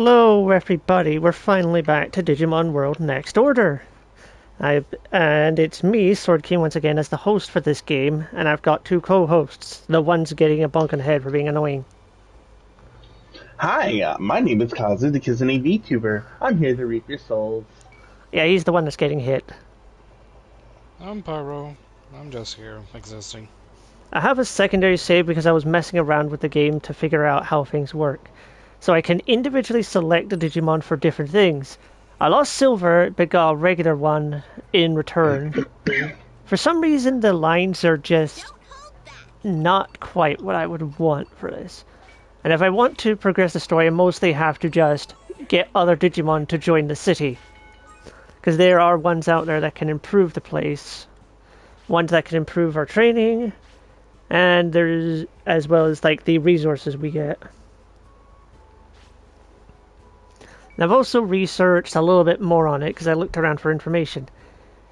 Hello, everybody. We're finally back to Digimon World Next Order. And it's me, Sword King, once again as the host for this game, and I've got two co-hosts. The one's getting a bonk on the head for being annoying. Hi, my name is Kazu, the Kizune VTuber. I'm here to reap your souls. Yeah, he's the one that's getting hit. I'm Pyro. I'm just here, existing. I have a secondary save because I was messing around with the game to figure out how things work. So I can individually select the Digimon for different things. I lost Silver, but got a regular one in return. For some reason, the lines are just not quite what I would want for this. And if I want to progress the story, I mostly have to just get other Digimon to join the city. Because there are ones out there that can improve the place. Ones that can improve our training. And there's, as well as like the resources we get. And I've also researched a little bit more on it because I looked around for information.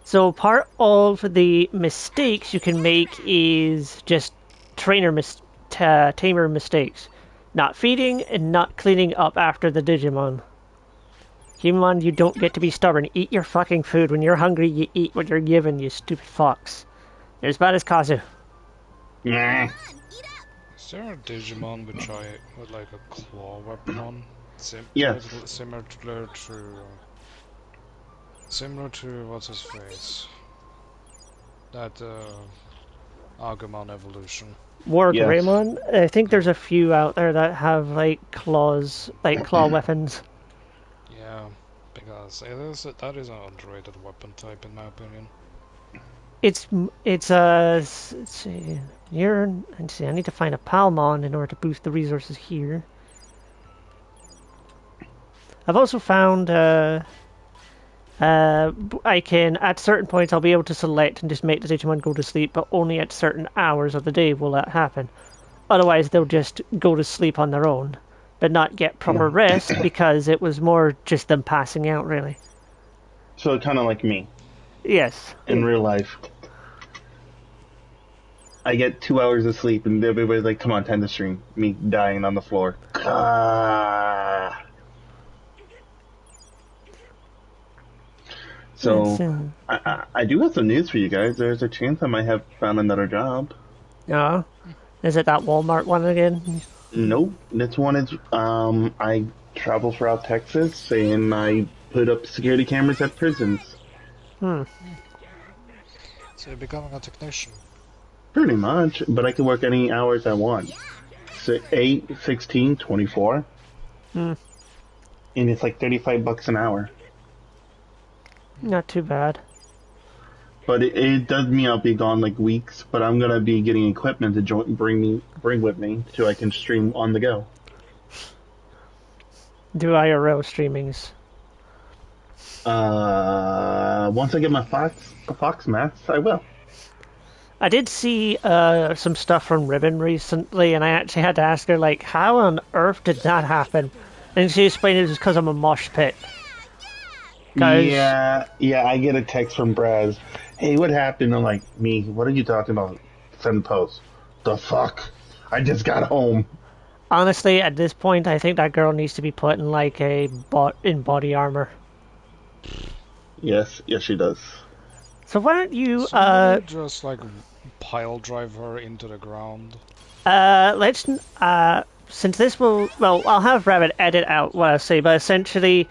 So part of the mistakes you can make is just tamer mistakes. Not feeding and not cleaning up after the Digimon. Human, you don't get to be stubborn. Eat your fucking food. When you're hungry, you eat what you're given, you stupid fox. You're as bad as Kazu. Yeah. Is there a Digimon with like a claw weapon on? Yes. Similar to what's his face? That Agumon evolution. Wargreymon? Yes. I think there's a few out there that have like claws, like claw weapons. Yeah, because that is an underrated weapon type in my opinion. It's let's see, I need to find a Palmon in order to boost the resources here. I've also found I can, at certain points, I'll be able to select and just make the Digimon go to sleep, but only at certain hours of the day will that happen. Otherwise, they'll just go to sleep on their own, but not get proper rest because it was more just them passing out, really. So kind of like me. Yes. In real life. I get 2 hours of sleep and everybody's like, come on, time to stream. Me dying on the floor. So, I do have some news for you guys. There's a chance I might have found another job. Oh? Is it that Walmart one again? Nope. This one is, I travel throughout Texas and I put up security cameras at prisons. So you're becoming a technician? Pretty much, but I can work any hours I want. 8, 16, 24. And it's like $35 an hour. Not too bad. But it does mean I'll be gone like weeks, but I'm gonna be getting equipment to bring with me so I can stream on the go. Do IRL streamings. Once I get my Fox Max, I will. I did see some stuff from Ribbon recently, and I actually had to ask her, like, how on earth did that happen? And she explained it was because I'm a mosh pit. Yeah, I get a text from Braz. Hey, what happened? I'm like, me, what are you talking about? Send post. The fuck? I just got home. Honestly, at this point, I think that girl needs to be put in, like, in body armor. Yes, she does. So why don't you, just, like, pile drive her into the ground? since this will... Well, I'll have Rabbit edit out what I say, but essentially...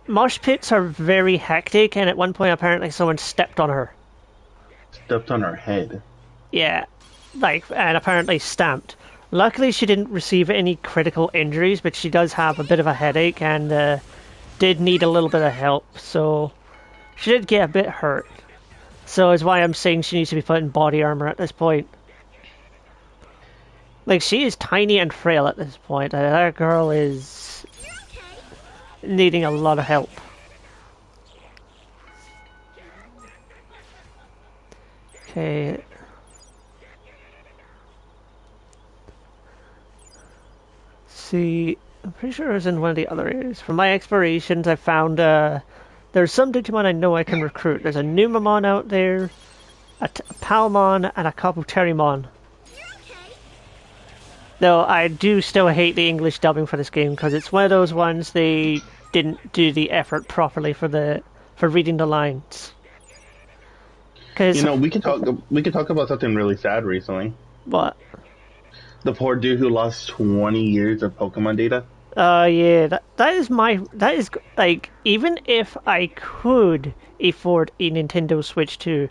Mosh pits are very hectic, and at one point apparently someone stepped on her. Stepped on her head? Yeah, and apparently stamped. Luckily she didn't receive any critical injuries, but she does have a bit of a headache and did need a little bit of help, so she did get a bit hurt. So is why I'm saying she needs to be put in body armor at this point. Like, she is tiny and frail at this point. That girl is... needing a lot of help. Okay. See, I'm pretty sure it was in one of the other areas. From my explorations, I found there's some Digimon I know I can recruit. There's a Numamon out there, a Palmon, and a Kabuterimon. Though I do still hate the English dubbing for this game because it's one of those ones they didn't do the effort properly for reading the lines. You Because know, we could talk about something really sad recently. what? The poor dude who lost 20 years of Pokemon data. Yeah, that is like even if I could afford a Nintendo Switch 2,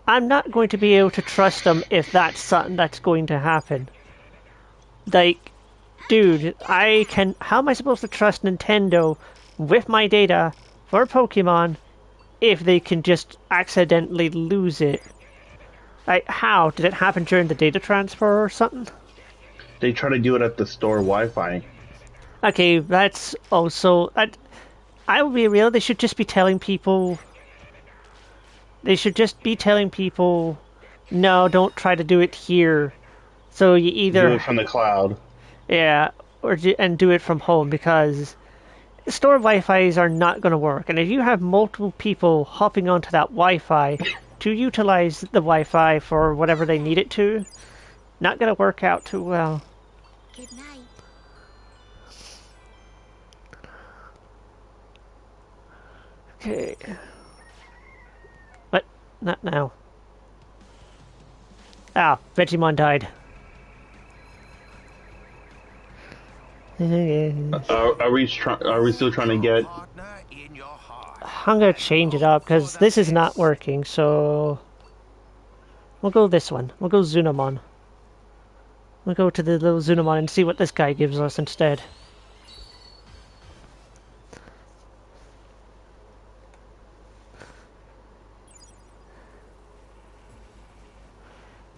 I'm not going to be able to trust them if that's something that's going to happen. Like, dude, I can. How am I supposed to trust Nintendo with my data for Pokemon if they can just accidentally lose it? Like, how? Did it happen during the data transfer or something? They try to do it at the store Wi-Fi. Okay, that's also. I will be real, they should just be telling people. They should just be telling people, no, don't try to do it here. So you Do either. it from the cloud. Yeah, and do it from home because store Wi-Fi's are not going to work. And if you have multiple people hopping onto that Wi-Fi to utilize the Wi-Fi for whatever they need it to, not going to work out too well. Good night. Okay. But not now. Ah, Vegemon died. Are we still trying to get? I'm gonna change it up because this is not working. So we'll go this one. We'll go Zunamon. We'll go to the little Zunamon and see what this guy gives us instead.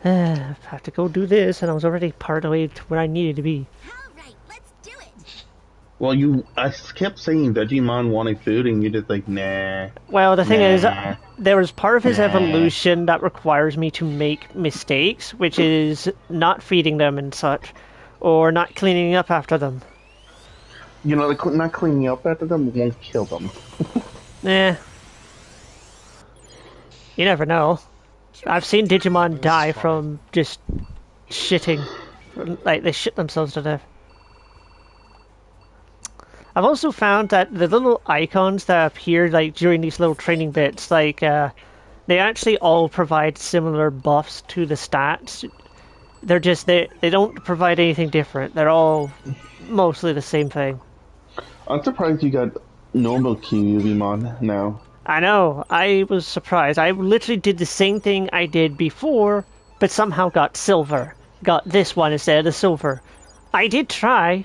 I have to go do this, and I was already part of the way to where I needed to be. All right, let's do it. Well, I kept saying Digimon wanted food, and you're just like, nah, Well, the thing is, nah, there is part of his nah. evolution that requires me to make mistakes, which is not feeding them and such, or not cleaning up after them. You know, not cleaning up after them won't kill them. Eh. You never know. I've seen Digimon die from just shitting. Like, they shit themselves to death. I've also found that the little icons that appear, like, during these little training bits, like, they actually all provide similar buffs to the stats. They're just, they don't provide anything different. They're all mostly the same thing. I'm surprised you got normal Kyuvimon now. I know, I was surprised. I literally did the same thing I did before, but somehow got silver. Got this one instead of the silver. I did try,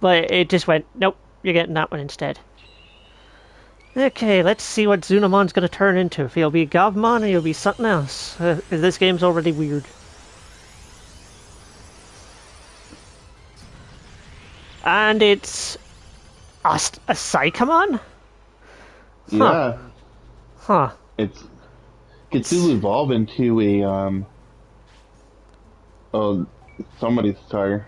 but it just went, nope, you're getting that one instead. Okay, let's see what Zunamon's going to turn into. If he'll be Gavmon or he'll be something else. This game's already weird. And it's a Psychomon? Yeah, Huh. it could still evolve into a oh, somebody's tire.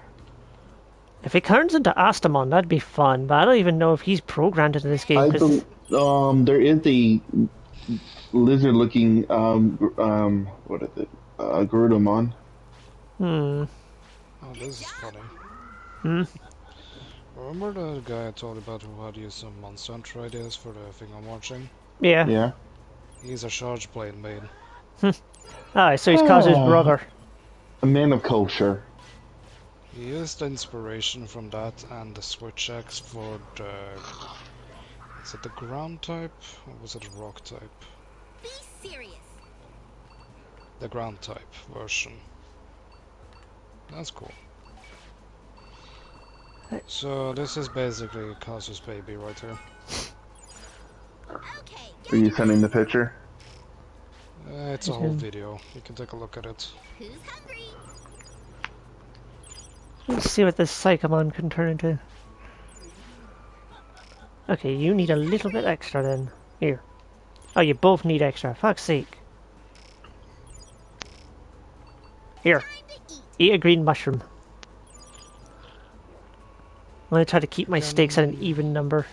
If it turns into Astamon, that'd be fun, but I don't even know if he's programmed into this game. There is a lizard-looking what is it? Garudamon. Hmm. Oh, this is funny. Hmm? Remember the guy I told about who had used some Monster Hunter ideas for the thing I'm watching? Yeah. Yeah. He's a charge blade main. Ah, so he's Kazu's brother. A man of culture. He used inspiration from that and the Switch X for the... Is it the ground type? Or was it the rock type? Be serious. The ground type version. That's cool. So this is basically Kazu's baby right here. Okay. Are you sending the picture? It's a whole video. You can take a look at it. Who's hungry? Let's see what this Psychomon can turn into. Okay, you need a little bit extra then. Here. Oh, you both need extra. Fuck's sake. Here. Eat a green mushroom. I'm gonna try to keep my stakes at an even number.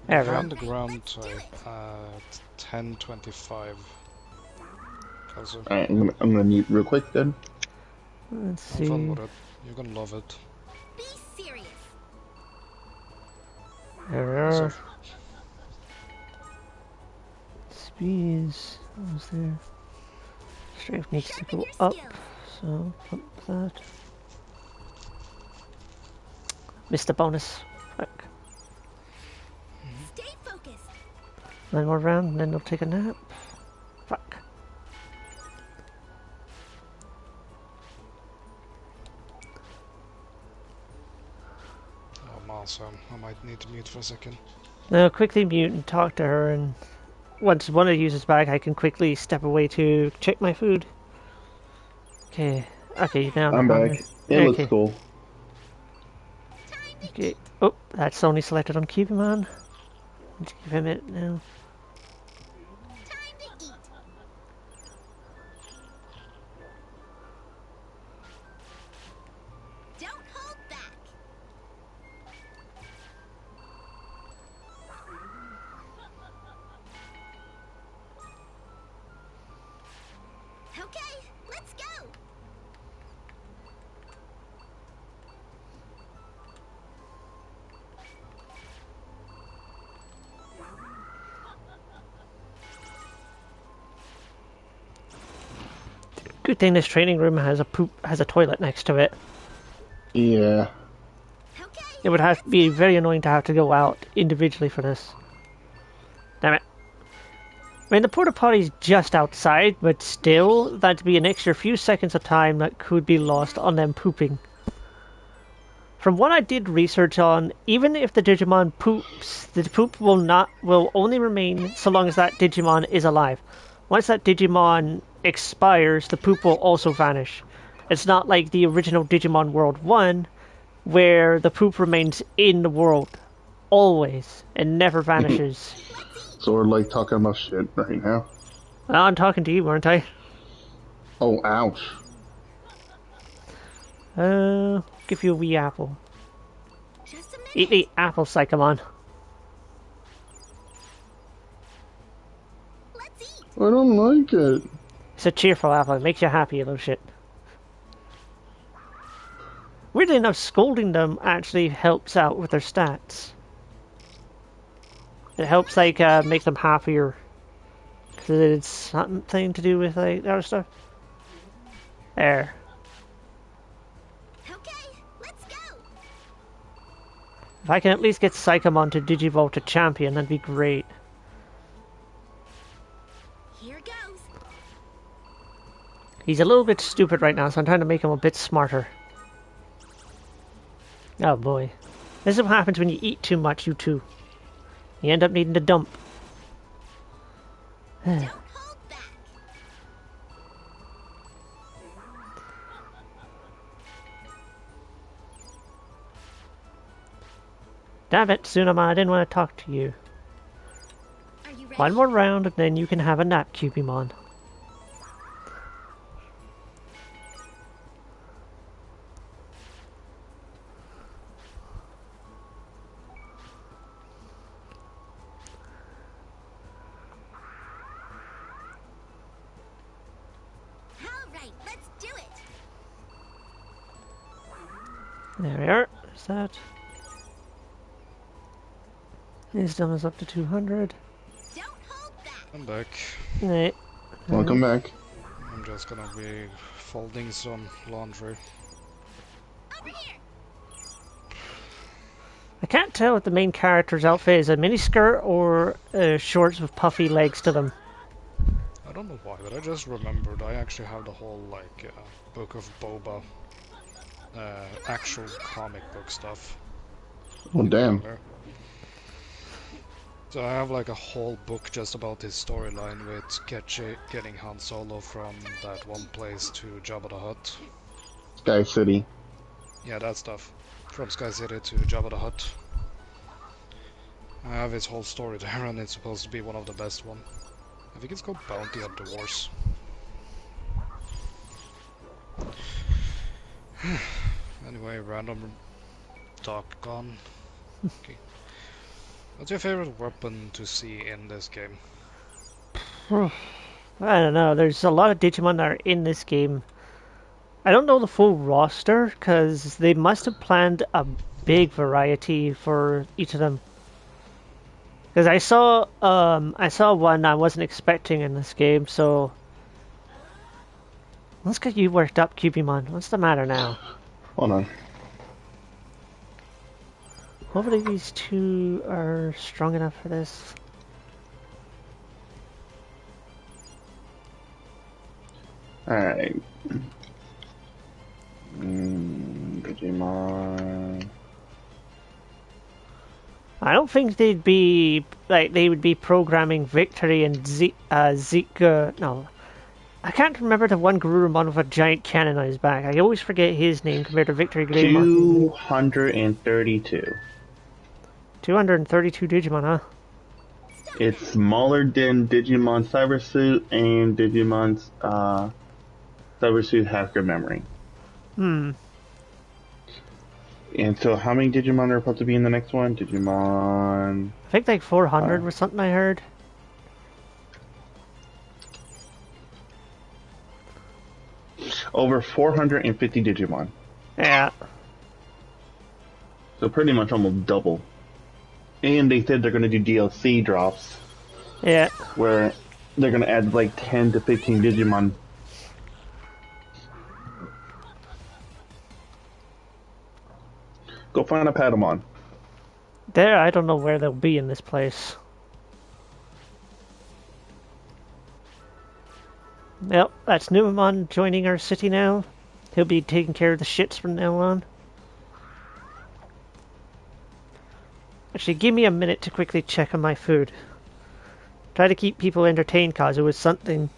There we Find go. the ground type at 1025. Kazu. Alright, I'm gonna mute real quick then. Let's Have fun see. with it. You're gonna love it. Be serious. There we So, are. Speeds. What was there? Strength needs to Sharpen go your up. skills. So, pump that. Missed the bonus. Fuck. Stay focused. 9 more round, and then they'll take a nap. Fuck. I'm awesome. I might need to mute for a second. Now quickly mute and talk to her, and once one of you is back, I can quickly step away to check my food. Okay. Okay, now I'm back. It looks Okay. cool. Time to Okay. Oh, that's only selected on Cubimon. Let's give him it now. time to eat. Don't hold back. Okay, let's go. Good thing this training room has a toilet next to it. Yeah. Okay. It would have to be very annoying to have to go out individually for this. Damn it. I mean, the porta potty's just outside, but still, that'd be an extra few seconds of time that could be lost on them pooping. From what I did research on, even if the Digimon poops, the poop will only remain so long as that Digimon is alive. Once that Digimon expires, the poop will also vanish. It's not like the original Digimon World 1, where the poop remains in the world, always, and never vanishes. So we're like talking about shit right now. Well, I'm talking to you, weren't I? Oh, ouch. Give you a wee apple. Just a Eat minute. the apple, Psychomon. Let's eat. I don't like it. It's a cheerful apple. It makes you happy, you little shit. Weirdly enough, scolding them actually helps out with their stats. It helps, like, make them happier. Because it's something to do with, like, other stuff. There. Okay, let's go. If I can at least get Psychomon to Digivolve to Champion, that'd be great. Here goes. He's a little bit stupid right now, so I'm trying to make him a bit smarter. Oh boy. This is what happens when you eat too much, you two. You end up needing to dump. Don't hold back. Damn it, Tsunama, I didn't want to talk to you. Are you ready? One more round, and then you can have a nap, Cubimon. All right, let's do it. There we are. There's that. Wisdom is up to 200. Don't hold back. I'm back. Right. Welcome back. I'm just gonna be folding some laundry. Over here. I can't tell what the main character's outfit is. A miniskirt or shorts with puffy legs to them. I don't know why, but I just remembered I actually have the whole, like, Book of Boba, actual comic book stuff. Oh, damn. There. So I have like a whole book just about his storyline with getting Han Solo from that one place to Jabba the Hutt. Sky City. Yeah, that stuff. From Sky City to Jabba the Hutt. I have his whole story there, and it's supposed to be one of the best one. I think it's called Bounty of the Wars. Anyway, random talk gone. Okay. What's your favorite weapon to see in this game? I don't know. There's a lot of Digimon that are in this game I don't know the full roster because they must have planned a big variety for each of them. Because I saw one I wasn't expecting in this game, so let's get you worked up, Cubimon. What's the matter now? Hold on. Hopefully these two are strong enough for this. Alright. Digimon. I don't think they'd be like they would be programming Victory and Zeke. No, I can't remember the one Garurumon with a giant cannon on his back. I always forget his name compared to Victory Greymon. 232. 232 Digimon, huh? It's smaller than Digimon Cyber Suit and Digimon's Cyber Suit Hacker Memory. Hmm. And so, how many Digimon are supposed to be in the next one? Digimon. I think like 400 was something I heard. Over 450 Digimon. Yeah. So, pretty much almost double. And they said they're going to do DLC drops Yeah. where they're going to add like 10 to 15 Digimon. Go find a Patamon. There, I don't know where they'll be in this place. Yep, that's Numamon joining our city now. He'll be taking care of the shits from now on. Actually, give me a minute to quickly check on my food. Try to keep people entertained, cause it was something.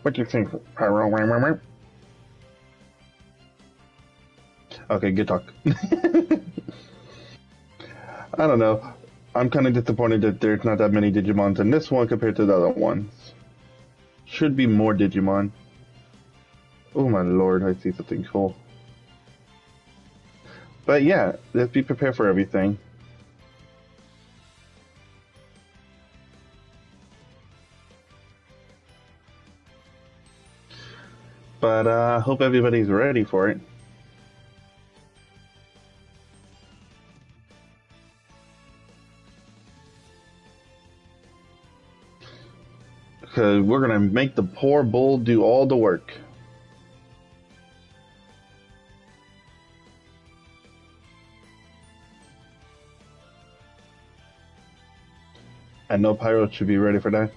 What do you think, Pyro? Okay, good talk. I don't know. I'm kind of disappointed that there's not that many Digimons in this one compared to the other ones. Should be more Digimon. Oh my lord, I see something cool. But yeah, let's be prepared for everything. But I hope everybody's ready for it. Because we're going to make the poor bull do all the work. And no Pyro should be ready for that.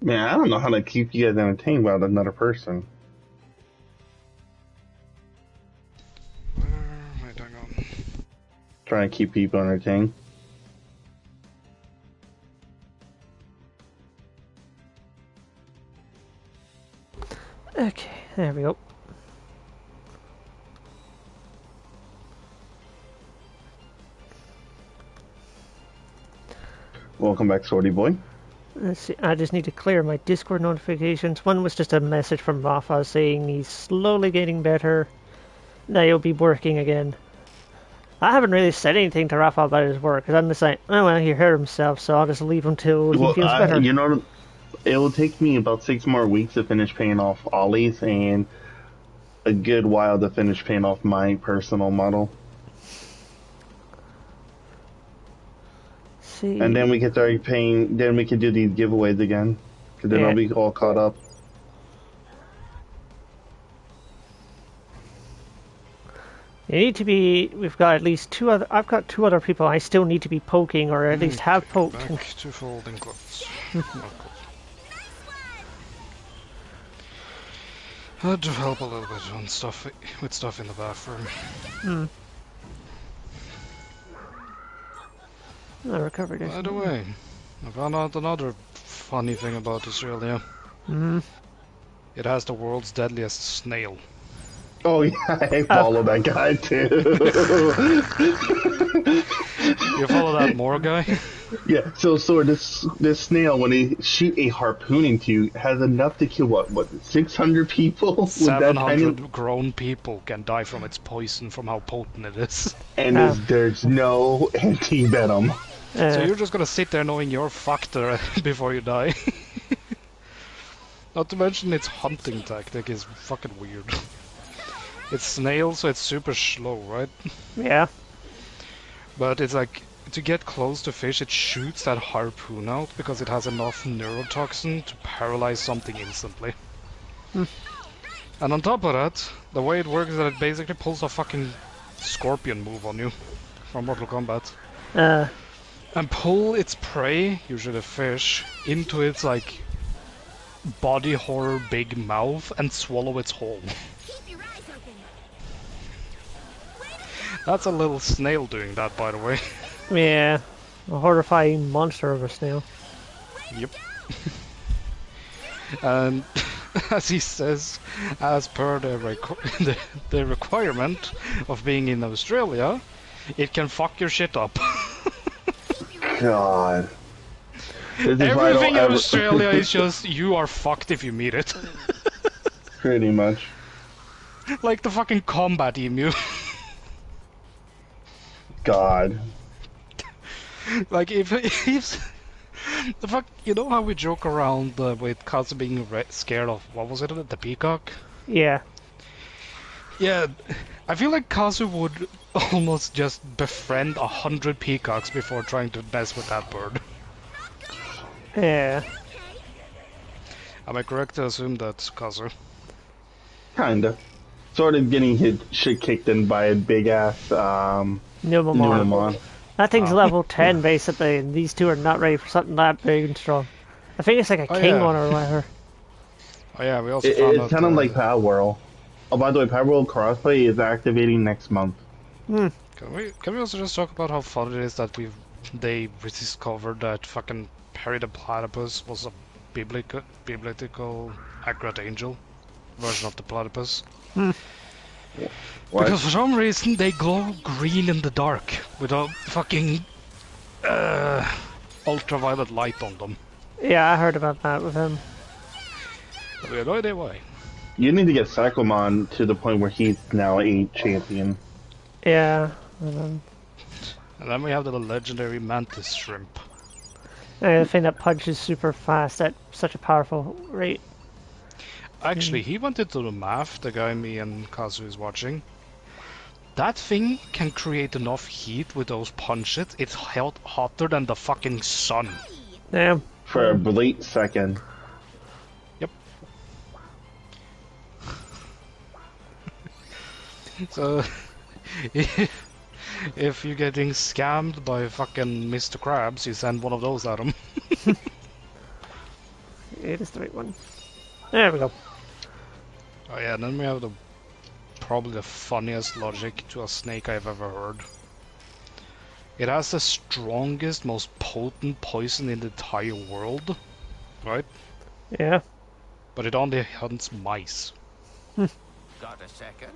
Man, I don't know how to keep you guys entertained without another person. Where am I going? Trying to keep people entertained. Okay, there we go. Welcome back, Swordy Boy. Let's see, I just need to clear my Discord notifications. One was just a message from Rafa saying he's slowly getting better. Now he'll be working again. I haven't really said anything to Rafa about his work, because I'm just like, oh well, he hurt himself, so I'll just leave him till he feels better. You know, it will take me about 6 more weeks to finish paying off Ollie's and a good while to finish paying off my personal model. See. And then we can start paying, then we can do these giveaways again. Because then Yeah. I'll be all caught up. You need to be. We've got at least two other. I've got two other people I still need to be poking, or at least have poked. Back to folding clothes. Had to help a little bit on stuff with stuff in the bathroom. I recovered it. By the way, I found out another funny thing about Australia. Mm-hmm. It has the world's deadliest snail. Oh yeah, I Of follow that guy too. You follow that more guy? Yeah, so this snail when they shoot a harpoon into you has enough to kill what 600 people with that tiny 700 grown people can die from its poison from how potent it is. and there's no anti venom. So uh, you're just gonna sit there knowing you're fucked before you die. Not to mention its hunting tactic is fucking weird. It's snail, so it's super slow, right? yeah. But it's like, to get close to fish, it shoots that harpoon out because it has enough neurotoxin to paralyze something instantly. Hmm. And on top of that, the way it works is that it basically pulls a fucking scorpion move on you from Mortal Kombat. Uh, And pull its prey, usually the fish, into its like body horror big mouth and swallow its whole. Keep your eyes open. That's a little snail doing that, by the way. yeah. A horrifying monster of a snail. Yep. And as he says, as per the requirement of being in Australia, it can fuck your shit up. God. This is why I don't Everything in ever- Australia is just, you are fucked if you meet it. Pretty much. Like the fucking combat emu. God. Like if the fuck, you know how we joke around with Kazu being scared of, what was it, the peacock? Yeah. Yeah, I feel like Kazu would almost just befriend 100 peacocks before trying to mess with that bird. Yeah. Am I correct to assume that, Kazu? Kinda. Sort of getting his shit kicked in by a big ass Numamon. Numamon. That thing's Oh. level 10 basically, and these two are not ready for something that big and strong. I think it's like a Oh, king yeah. one or whatever. Oh yeah, we also It found out. sounded like Power World. Oh, by the way, Power World crossplay is activating next month. Can we also just talk about how fun it is that they discovered that fucking Perry the Platypus was a biblical accurate angel version of the platypus? What? Because for some reason they glow green in the dark with a fucking ultraviolet light on them. Yeah, I heard about that with him. We have no idea why. You need to get Cyclomon to the point where he's now a champion. Yeah. And then we have the legendary mantis shrimp. The thing that punches super fast at such a powerful rate. Actually, he went into the math, the guy me and Kazu is watching. That thing can create enough heat with those punches, it's hotter than the fucking sun. Damn. For a brief second. Yep. So, if you're getting scammed by fucking Mr. Krabs, you send one of those at him. It is the right one. There we go. Oh yeah, and then we have probably the funniest logic to a snake I've ever heard. It has the strongest, most potent poison in the entire world, right? Yeah. But it only hunts mice, Got a second?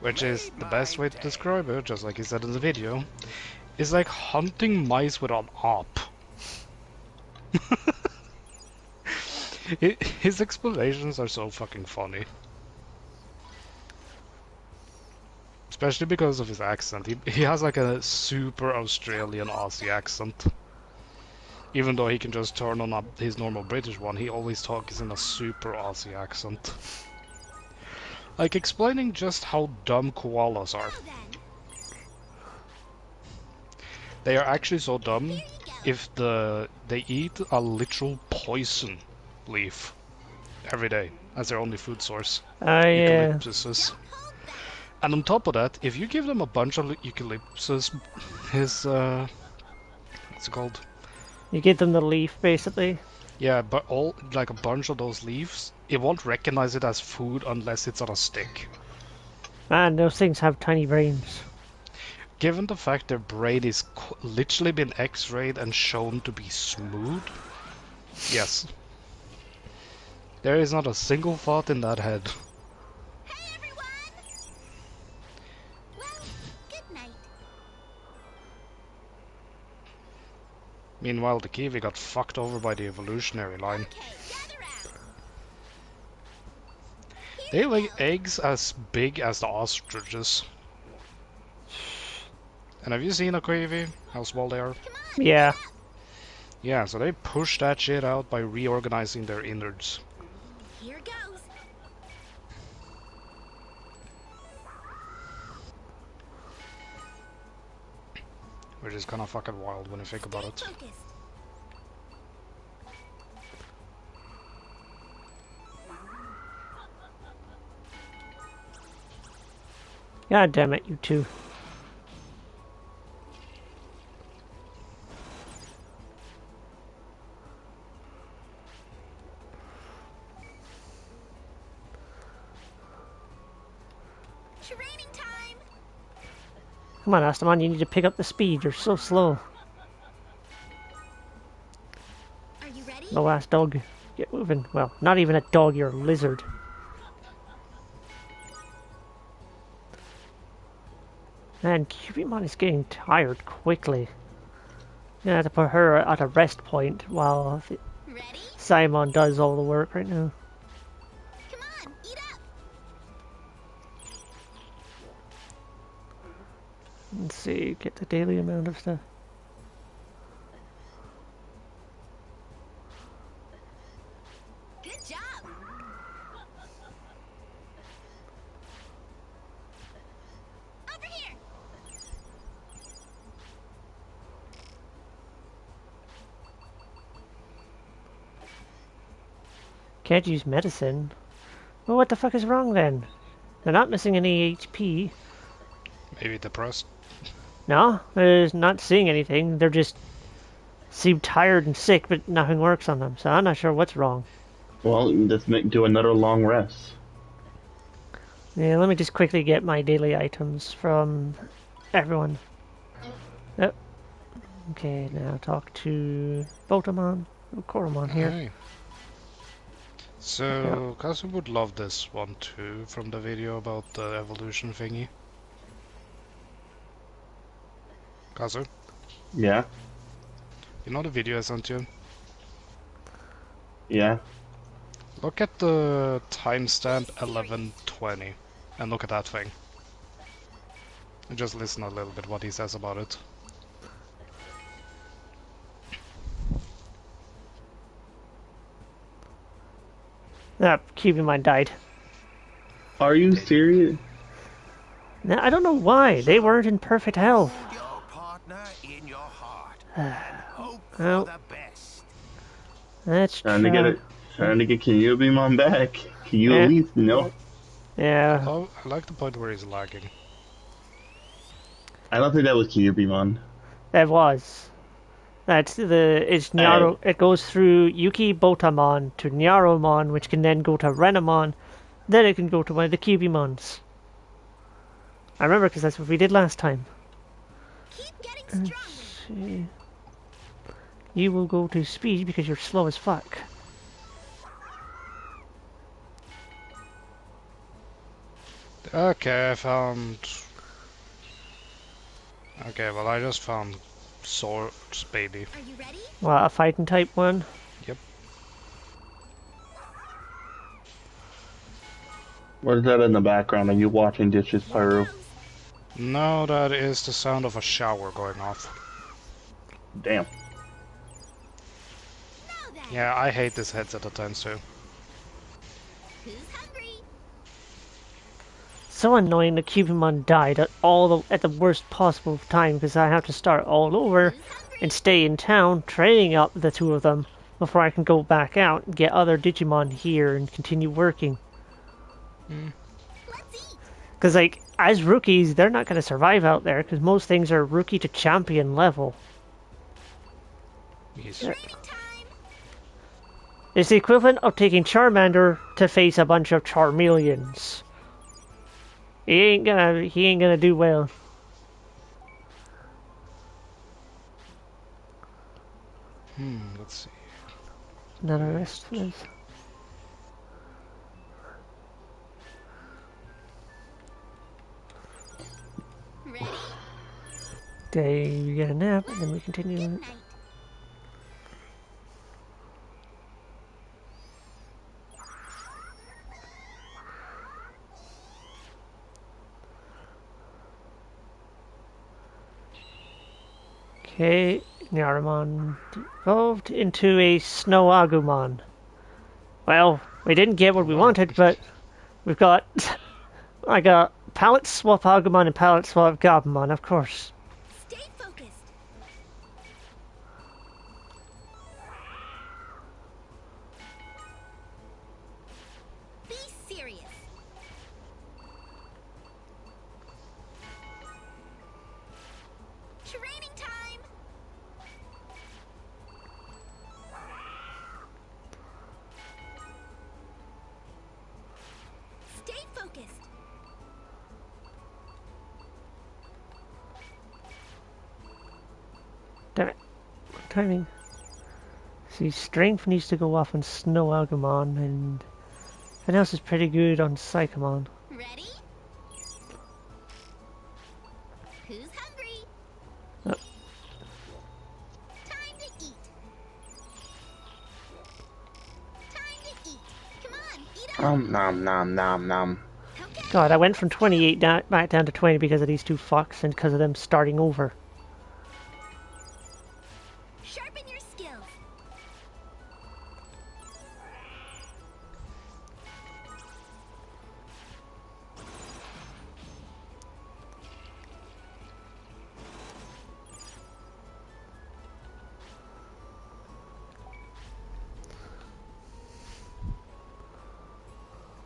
which is the best way to describe it, just like he said in the video. It's like hunting mice with an op. His explanations are so fucking funny. Especially because of his accent. He has like a super Australian Aussie accent. Even though he can just turn on his normal British one, he always talks in a super Aussie accent. Like explaining just how dumb koalas are. They are actually so dumb if they eat a literal poison leaf every day as their only food source. Yeah. Eucalyptuses. And on top of that, if you give them a bunch of eucalyptus, what's it called? You give them the leaf, basically. Yeah, but like a bunch of those leaves, it won't recognize it as food unless it's on a stick. Man, those things have tiny brains. given the fact their brain is literally been x-rayed and shown to be smooth, yes. There is not a single thought in that head. Hey, everyone! Well, good night. Meanwhile, the Kiwi got fucked over by the evolutionary line. Okay, gather round. They lay eggs as big as the ostriches. And have you seen a Kiwi? How small they are? Come on, Yeah. get up. Yeah, so they push that shit out by reorganizing their innards. Here goes. Which is kinda fucking wild when you think about it. Stay focused. God damn it, you two. Training time. Come on, Astamon, you need to pick up the speed. You're so slow. Are you ready? The last dog. Get moving. Well, not even a dog, you're a lizard. Man, Cubimon is getting tired quickly. Gonna have to put her at a rest point while Ready? Simon does all the work right now. Come on, eat up. Let's see, get the daily amount of stuff. Good job. Over here. Can't use medicine. Well, what the fuck is wrong then? They're not missing any HP. Maybe depressed. No, they're not seeing anything. They're just seem tired and sick, but nothing works on them. So I'm not sure what's wrong. Well, do another long rest. Yeah, let me just quickly get my daily items from everyone. Yep. Okay, now talk to Botamon. Oh, Koromon here. Hey. So, Kazu would love this one too, from the video about the evolution thingy. Kazu, Yeah? you know the video I sent you? Yeah? Look at the timestamp 11:20 and look at that thing. And just listen a little bit what he says about it. That Cubimon died. Are you serious? Now, I don't know why. They weren't in perfect health. Hold your partner in your heart. Hope Well. for the best. That's Trying to get it. Trying to get Kyubimon back. Can you Yeah. at least, Yeah. Oh, I like the point where he's lagging. I don't think that was Kyubimon. That was. It's Nyaro. It goes through Yuki Botamon to Nyaromon, which can then go to Renamon. Then it can go to one of the Cubimons. I remember because that's what we did last time. Keep getting stronger. See. You will go to speed because you're slow as fuck. Okay, I found... Okay, well I just found Swords Baby. Are you ready? Well, a fighting type one. Yep. What is that in the background? Are you watching Dishes Pyro? No, that is the sound of a shower going off. Damn. Now then. Yeah, I hate this headset at times too. Who's hungry? So annoying the Cubimon died at the worst possible time because I have to start all over Who's hungry? and stay in town training up the two of them before I can go back out and get other Digimon here and continue working. Let's eat. Because, like, as rookies, they're not going to survive out there because most things are rookie to champion level. Yes. Training time. It's the equivalent of taking Charmander to face a bunch of Charmeleons. He ain't gonna do well. Let's see. Another rest for this. Ready? Day you get a nap, and then we Good continue. night. Okay, Naramon evolved into a Snow Agumon. Well, we didn't get what we Wow. wanted, but we've got I got palette swap Agumon and palette swap Gabumon, of course. Stay focused. Be serious. Training time. Stay focused. Damn it. Timing. See, strength needs to go off on Snow Agumon, and everything else is pretty good on Psychomon. Ready? Who's hungry? Oh. Time to eat. Time to eat. Come on, eat up. Nom nom nom nom. Okay. God, I went from 28 back down to 20 because of these two fucks and because of them starting over. Sharpen your skills.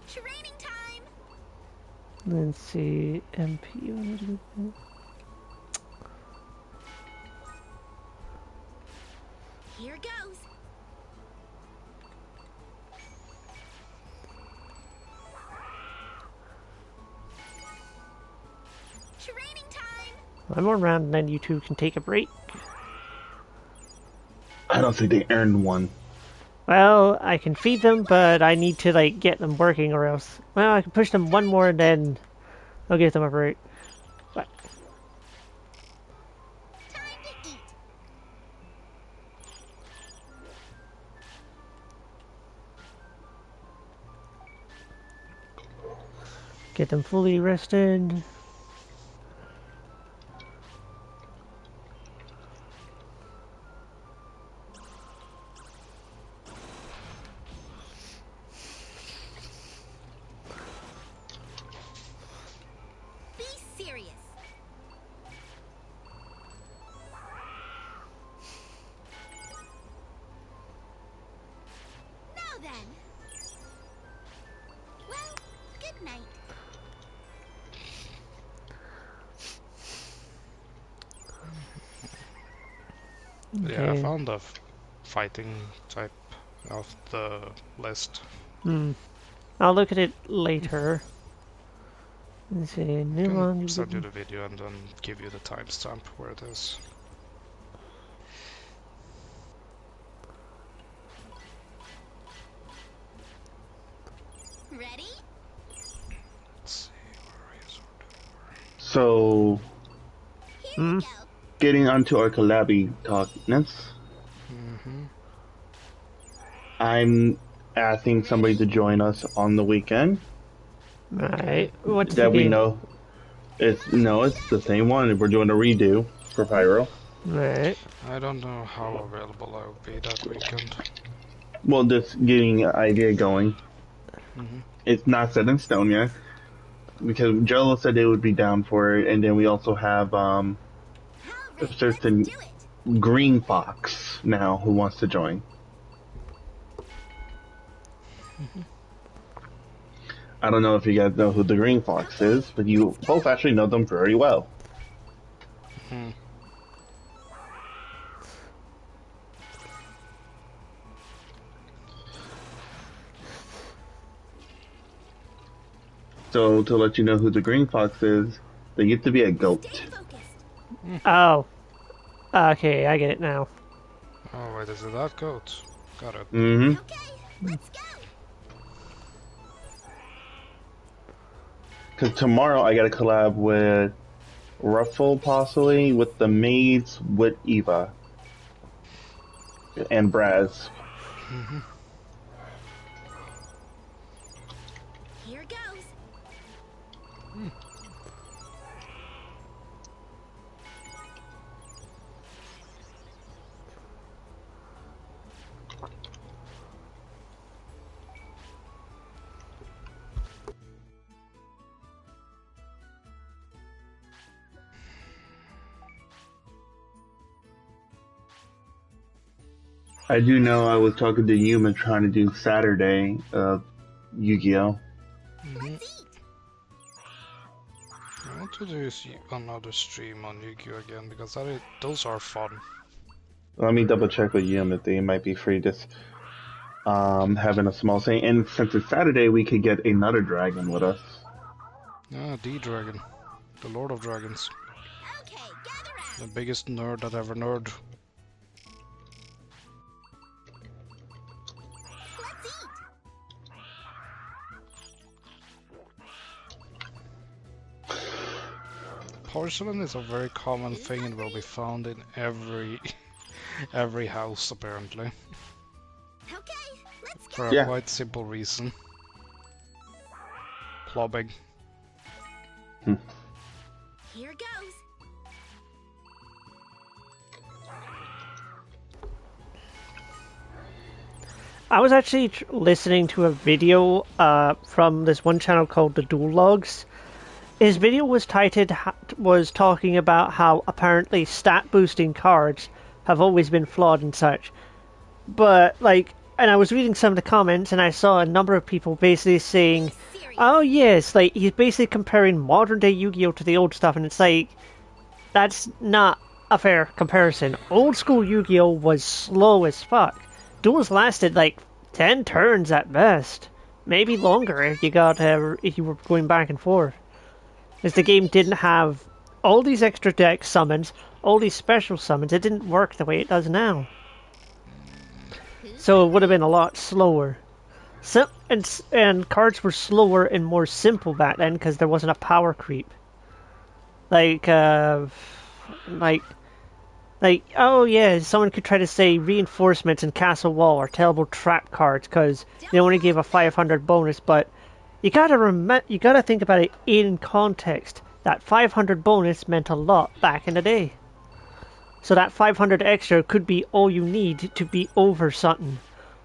Training time. Let's see, MP. Here goes. Training time. One more round and then you two can take a break. I don't think they earned one. Well, I can feed them, but I need to, like, get them working or else... Well, I can push them one more and then I'll give them a break. But Time to eat. get them fully rested. Be serious. Now then. Well, good night. Yeah, I Okay. found the fighting type of the list. I'll look at it later. Let's see, new Can one. send you the video and then give you the timestamp where it is. Ready? Let's see where is So, Here we go. getting onto our collabby talkness, I'm asking somebody to join us on the weekend Right. What's that the we game? know. It's the same one. We're doing a redo for Pyro. Right. I don't know how available I will be that weekend. Well, just getting an idea going. It's not set in stone yet because Jello said they would be down for it, and then we also have How right, certain let's do it. Green Fox now who wants to join. I don't know if you guys know who the Green Fox is, but you both actually know them very well. So to let you know who the Green Fox is, they get to be a goat. Stay focused. Oh. Okay, I get it now. Oh, Wait, is it that goat? Got it. Mm-hmm. Okay, let's go. Because tomorrow I got to collab with Ruffle, possibly, with the maids, with Eva. And Braz. Here goes. I do know I was talking to Yuma trying to do Saturday Yu-Gi-Oh! Let's eat. I want to do another stream on Yu-Gi-Oh again because those are fun. Let me double check with Yuma if they might be free this having a small thing. And since it's Saturday, we could get another dragon with us. Ah, D-Dragon. The Lord of Dragons. Okay, gather The round. biggest nerd that ever nerd. Let's eat. Porcelain is a very common thing and will be found in every house apparently. Okay, let's go. For a Yeah. quite simple reason. Plobbing. Here goes. I was actually listening to a video from this one channel called the Dual Logs. His video was was talking about how apparently stat boosting cards have always been flawed and such. But and I was reading some of the comments and I saw a number of people basically saying, Serious. "Oh yes, like he's basically comparing modern day Yu-Gi-Oh to the old stuff," and it's like that's not a fair comparison. Old school Yu-Gi-Oh was slow as fuck. Duels lasted like 10 turns at best, maybe longer if you were going back and forth. As the game didn't have all these extra deck summons, all these special summons, it didn't work the way it does now. So it would have been a lot slower. And cards were slower and more simple back then because there wasn't a power creep. Like, oh yeah, someone could try to say reinforcements and castle wall are terrible trap cards because they only gave a 500 bonus, but you gotta think about it in context. That 500 bonus meant a lot back in the day. So that 500 extra could be all you need to be over something,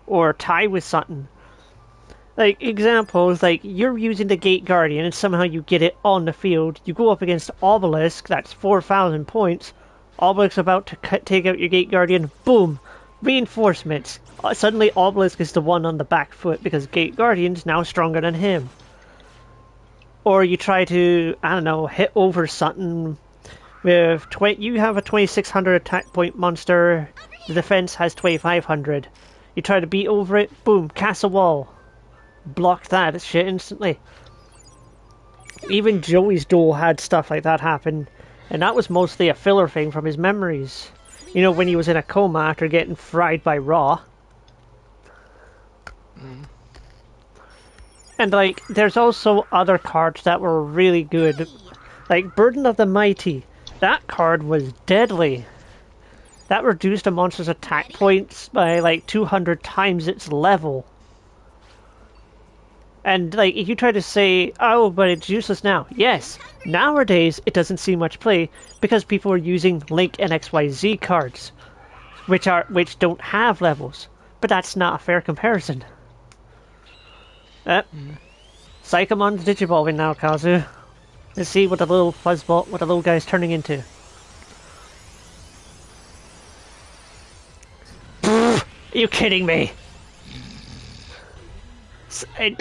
or tie with something. Like, examples, like, you're using the Gate Guardian and somehow you get it on the field. You go up against Obelisk, that's 4,000 points. Obelisk's about to take out your Gate Guardian, boom! Reinforcements. Suddenly Obelisk is the one on the back foot because Gate Guardian's now stronger than him. Or you try to, I don't know, hit over something with you have a 2600 attack point monster, the defense has 2500. You try to beat over it, boom, castle wall. Block that shit instantly. Even Joey's duel had stuff like that happen, and that was mostly a filler thing from his memories. You know, when he was in a coma after getting fried by Raw. And like, there's also other cards that were really good. Like Burden of the Mighty. That card was deadly. That reduced a monster's attack points by like 200 times its level. And like, if you try to say, oh, but it's useless now. Yes, nowadays it doesn't see much play because people are using Link and XYZ cards, which don't have levels. But that's not a fair comparison. Psychomon's digivolving now, Kazu. Let's see what the little what the little guy's turning into. Are you kidding me? He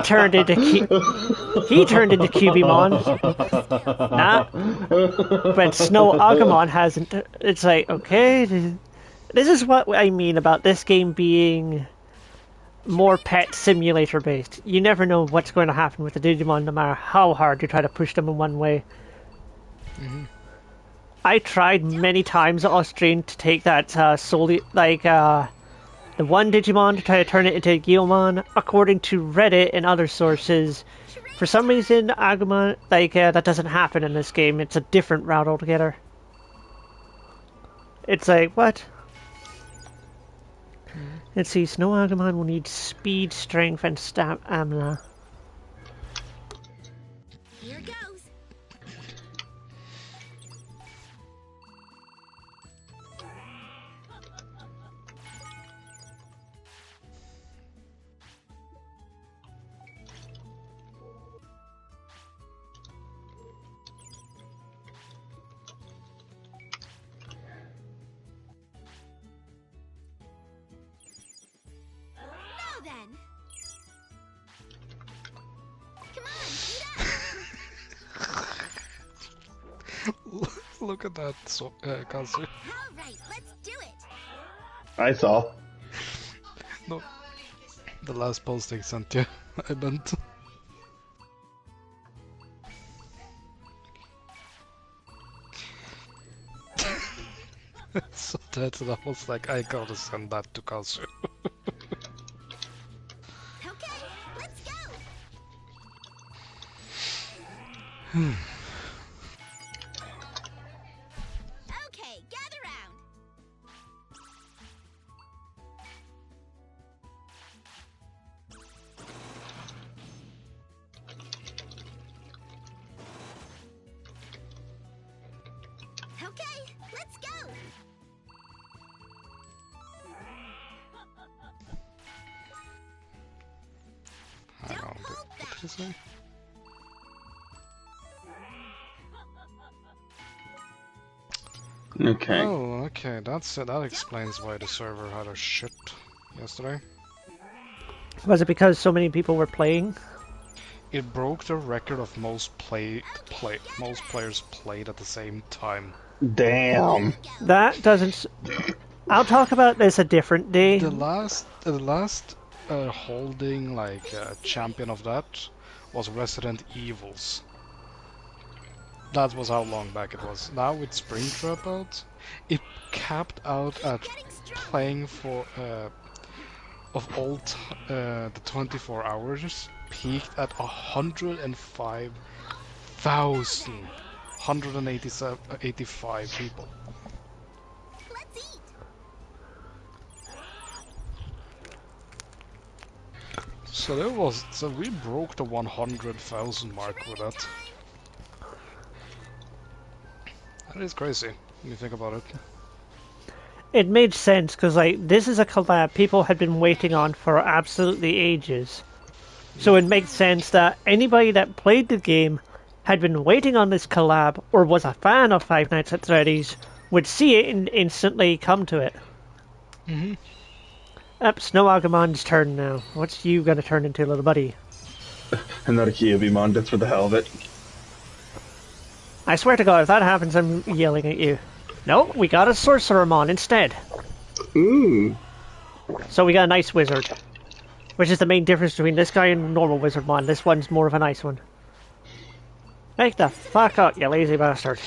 turned into Cubimon. Nah, but Snow Agumon hasn't. It's like, okay, this is what I mean about this game being more pet simulator based. You never know what's going to happen with the Digimon, no matter how hard you try to push them in one way. I tried many times off stream to take that solely the one Digimon to try to turn it into a Guilmon. According to Reddit and other sources, for some reason Agumon that doesn't happen in this game. It's a different route altogether. It's like what? Let's see. Snow Agumon will need speed, strength, and stamina. Here goes. Now then. Come on, eat up. Look at that, Kazu. All right, let's do it. I saw. No, the last post I sent you. I meant. So that I was like, I gotta send that to Kazu. Okay, let's go. Okay, gather round. Okay, let's go. Hang on, what did you say? Okay. Oh, okay, that's it. That explains why the server had a shit yesterday. Was it because so many people were playing? It broke the record of most players played at the same time. Damn. That doesn't. I'll talk about this a different day. The last holding champion of that was Resident Evils. That was how long back it was. Now with Springtrap out, it capped out at playing for of all the 24 hours peaked at 185 people. Let's eat. So we broke the 100,000 mark with that. That is crazy when you think about it. It made sense because this is a collab people had been waiting on for absolutely ages. So it makes sense that anybody that played the game had been waiting on this collab or was a fan of Five Nights at Freddy's would see it and instantly come to it. Mm-hmm. Up, Snow Agumon's turn now. What's you gonna turn into, little buddy? Another Kyubimon just for the hell of it. I swear to God, if that happens, I'm yelling at you. No, we got a Sorcerermon instead. Ooh. So we got an Ice Wizard. Which is the main difference between this guy and normal Wizardmon. This one's more of an ice one. Make the fuck up, you lazy bastard.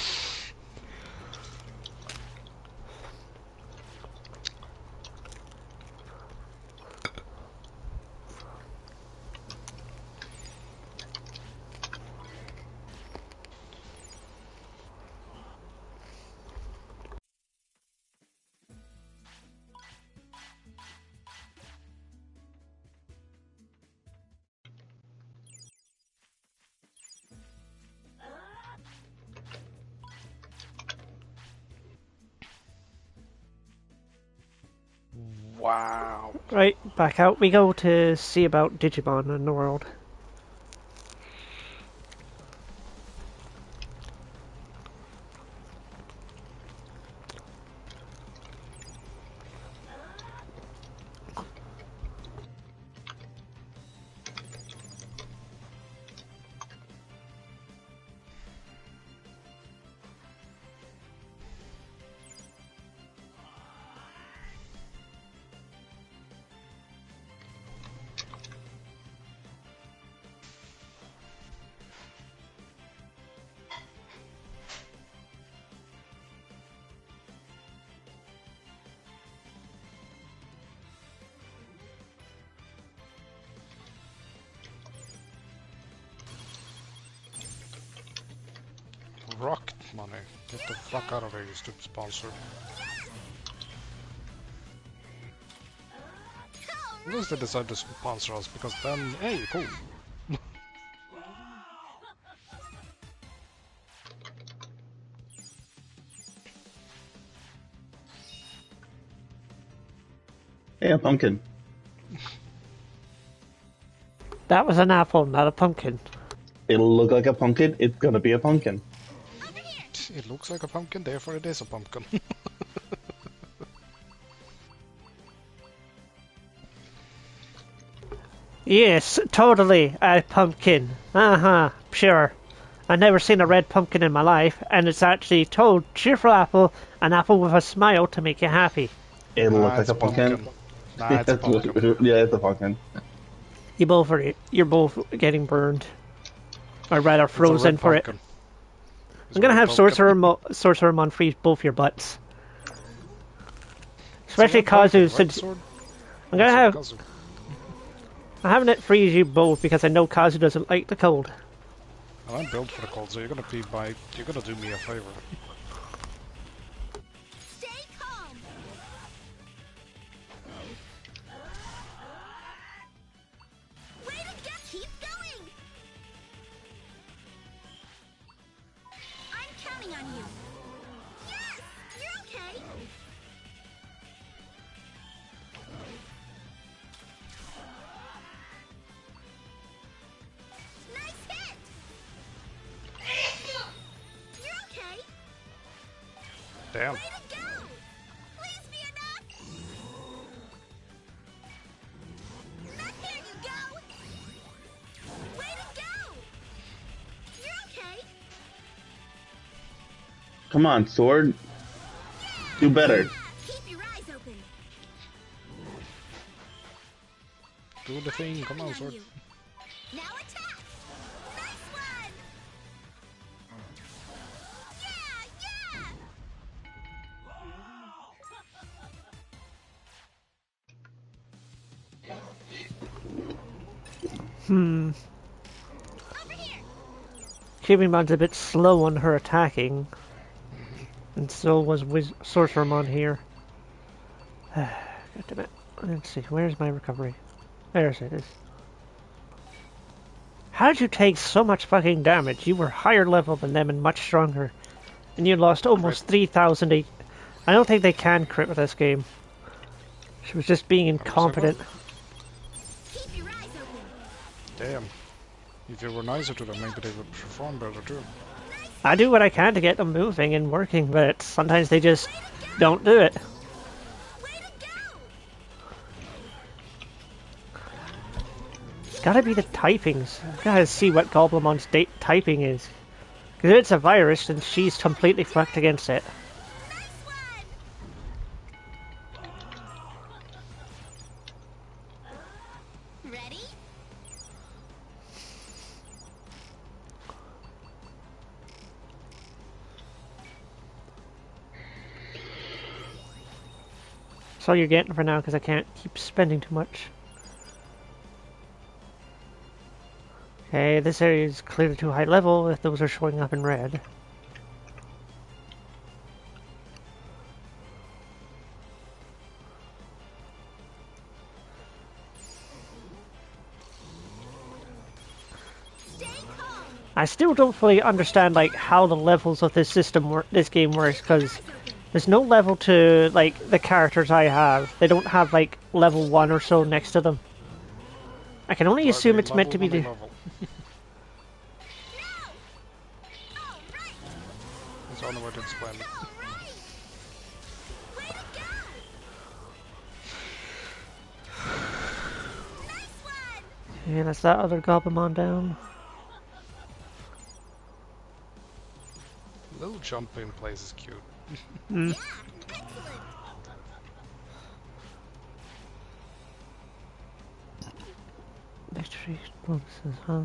Wow. Right, back out we go to see about Digimon in the world. money. Get the fuck out of here, you stupid sponsor. At least they decided to sponsor us, because then, hey, cool. Hey, a pumpkin. That was an apple, not a pumpkin. It'll look like a pumpkin. It's gonna be a pumpkin. It looks like a pumpkin, therefore it is a pumpkin. Yes, totally, a pumpkin. Sure. I've never seen a red pumpkin in my life, and it's actually told cheerful apple, an apple with a smile to make you happy. It'll look like it's a pumpkin. Nah, it's a pumpkin. Yeah, it's a pumpkin. You're both getting burned. Or rather, It's a frozen red for it. pumpkin. It's I'm gonna a red have pumpkin. Sorcerer Mon freeze both your butts. It's a Especially red pumpkin, Kazu, right, since Sword? I'm gonna Sword have Kazu. I'm having it freeze you both because I know Kazu doesn't like the cold. Well, I'm built for the cold, so you're gonna do me a favor. Stay calm. Way to go. Keep going. I'm counting on you. Yes, you're okay. Nice hit. You're okay. Damn. Way to go. Please be enough. There you go. Way to go. You're okay. Come on, sword. Do better. Keep your eyes open. Do the thing, come on, Counting Sword. you. Now attack. Nice one. Yeah, yeah. Over here. Kibimon's a bit slow on her attacking. And so was Sorcerer Mon here. God damn it. Let's see, where's my recovery? There's it is. How did you take so much fucking damage? You were higher level than them and much stronger. And you lost almost 3,000. I don't think they can crit with this game. She was just being incompetent. Keep your eyes open. Damn. If you were nicer to them, maybe they would perform better too. I do what I can to get them moving and working, but sometimes they just don't do it. Way to go. It's gotta be the typings. I gotta see what Goblimon's typing is. Because if it's a virus, then she's completely fucked against it. Nice one. Ready? That's all you're getting for now, because I can't keep spending too much. Okay, this area is clearly too high level if those are showing up in red. Stay calm. I still don't fully understand like how the levels of this this game works, because there's no level to like the characters I have. They don't have like level 1 or so next to them. I can only assume it's meant to be the... Level. That's the only way to explain it. All right. Way to go. Nice one. Yeah, that's that other Goblimon down. Little jump in place is cute. Yeah, excellent. Victory bonuses, huh?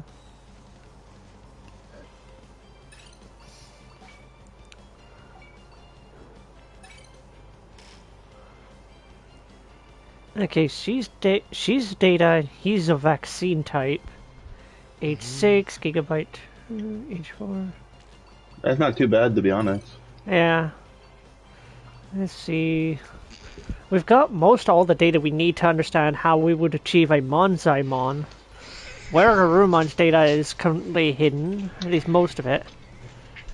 Okay, she's data, he's a vaccine type. Age 6, gigabyte 2, age 4. That's not too bad, to be honest. Yeah. Let's see. We've got most all the data we need to understand how we would achieve a Monzaimon. Where Arumon's data is currently hidden, at least most of it.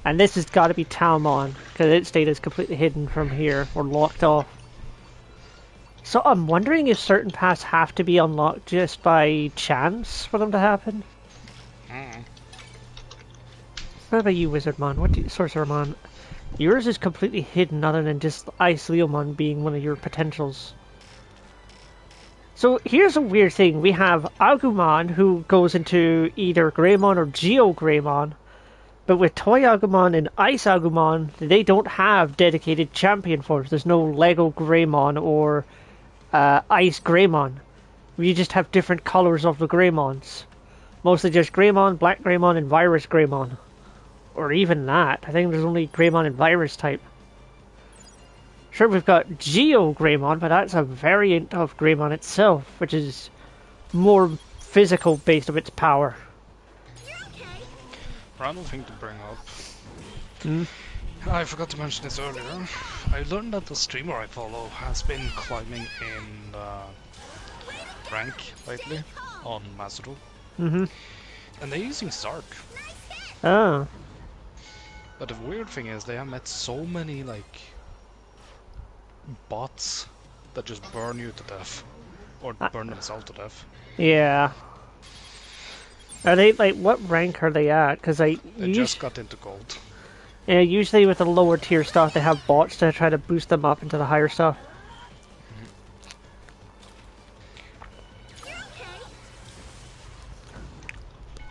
And this has got to be Talmon, because its data is completely hidden from here, or locked off. So I'm wondering if certain paths have to be unlocked just by chance for them to happen. Mm. What about you, Wizardmon? What do you, Sorcerermon? Yours is completely hidden other than just Ice Leomon being one of your potentials. So here's a weird thing. We have Agumon, who goes into either Greymon or Geo Greymon. But with Toy Agumon and Ice Agumon, they don't have dedicated champion forms. There's no Lego Greymon or Ice Greymon. We just have different colors of the Greymons. Mostly just Greymon, Black Greymon, and Virus Greymon. Or even that. I think there's only Greymon and Virus type. Sure, we've got Geo Greymon, but that's a variant of Greymon itself, which is more physical based on its power. You're okay. Random thing to bring up. Hmm? I forgot to mention this earlier. I learned that the streamer I follow has been climbing in rank lately on Masteral. Mm-hmm. And they're using Stark. Oh. But the weird thing is they have met so many like bots that just burn you to death. Or burn themselves to death. Yeah. Are they, like, what rank are they at? Because They just got into gold. yeah, usually with the lower tier stuff, they have bots to try to boost them up into the higher stuff.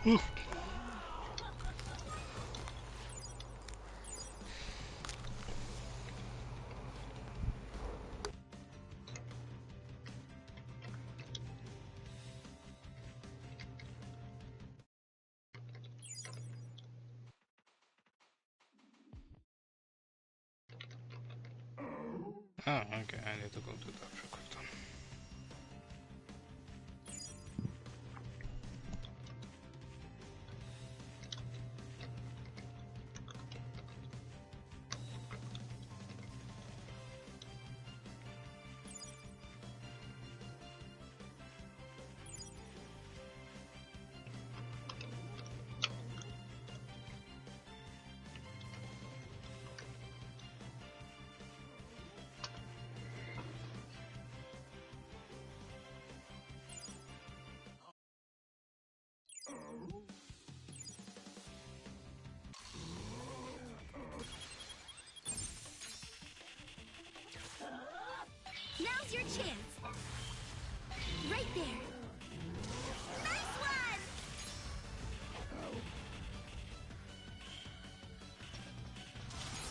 Ooh. Oh, okay, I need to go do that real quick then. Now's your chance. Right there. Nice one.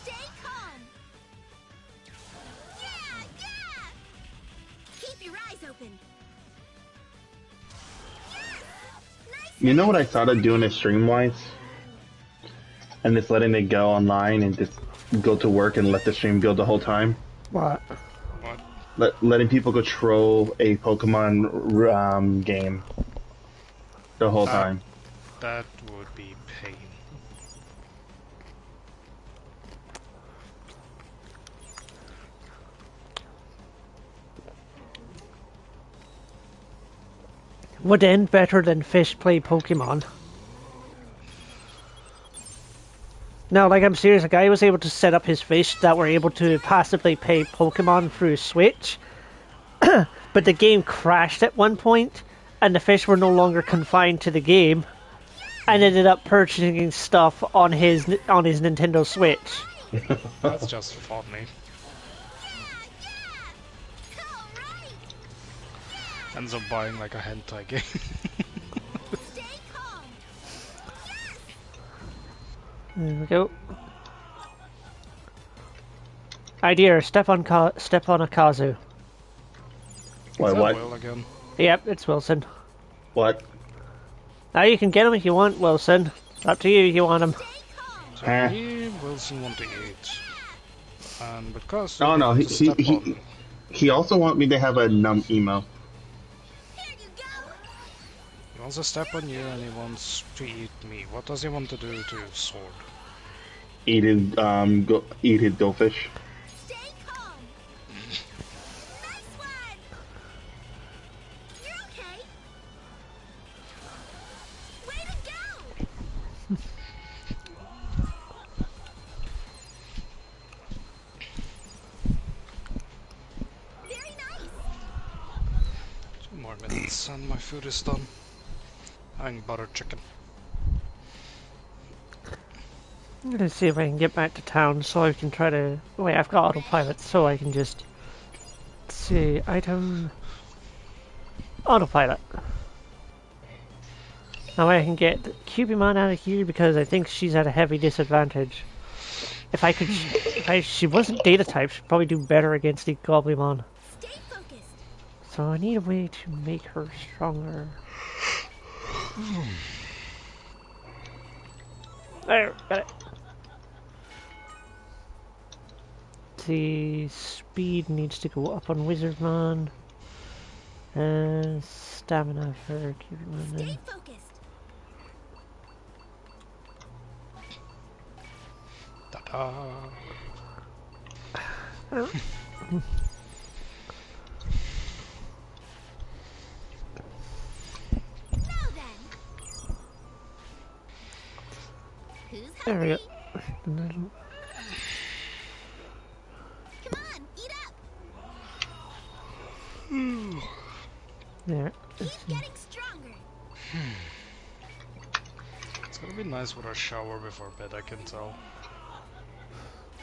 Stay calm. Yeah, yeah. Keep your eyes open. Yes. Nice. You know what I thought of doing it stream-wise? And just letting it go online and just go to work and let the stream go the whole time? What? What? Letting people control a Pokemon game the whole time. That would be pain. Would end better than fish play Pokemon. No, like, I'm serious. A guy was able to set up his fish that were able to passively play Pokemon through Switch. But the game crashed at one point, and the fish were no longer confined to the game, and ended up purchasing stuff on his Nintendo Switch. That's just funny. Ends up buying like a hentai game. Stay calm. There we go. Idea: step on a Kazu. Wait, Is that what? Will again? Yep, it's Wilson. What? Now you can get him if you want, Wilson. Up to you if you want him. So Eh. he Wilson want to eat. And because Oh no, to step on, he also want me to have a numb emo. Here you go. he wants to step on you and he wants to eat me. What does he want to do to Sword? eat his goldfish. Stay calm. Nice one. You're okay. Way to go. Very nice. 2 more minutes and my food is done. Having butter chicken. I'm gonna see if I can get back to town so I can try to. Wait, I've got autopilot, so I can just see item autopilot. That way I can get Cubimon out of here because I think she's at a heavy disadvantage. If I could, she wasn't data type, she'd probably do better against the Goblimon. Stay focused. So I need a way to make her stronger. There, got it. The speed needs to go up on Wizardmon. And stamina for Cubimon. Stay focused. Ta-da! Oh. Now then. Who's There we hungry? go. Come on, eat up. There. Keep getting stronger. It's gonna be nice with a shower before bed, I can tell.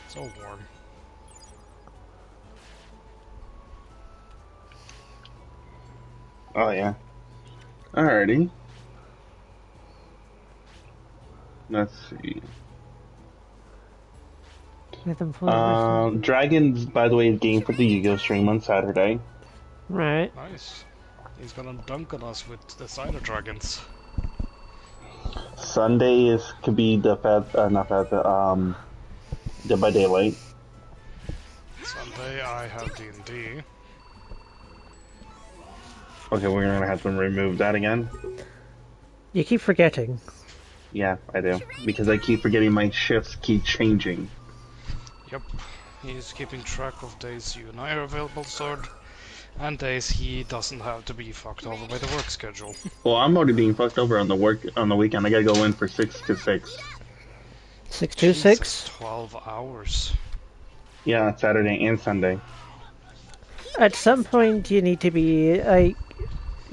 It's so warm. Oh yeah. Alrighty. Let's see. Get them fully Dragons, by the way, is game for the Yu-Gi-Oh stream on Saturday. Right. Nice. He's gonna dunk on us with the Cider Dragons. Sunday could be not Dead by Daylight. Sunday I have D&D. Okay, we're gonna have to remove that again. You keep forgetting. Yeah, I do. Because I keep forgetting my shifts keep changing. Yep. He's keeping track of days you and I are available, Sword, and days he doesn't have to be fucked over by the work schedule. Well, I'm already being fucked over on the weekend. I gotta go in for 6 to 6. 626? Jesus, 12 hours. Yeah, Saturday and Sunday. At some point, you need to be like.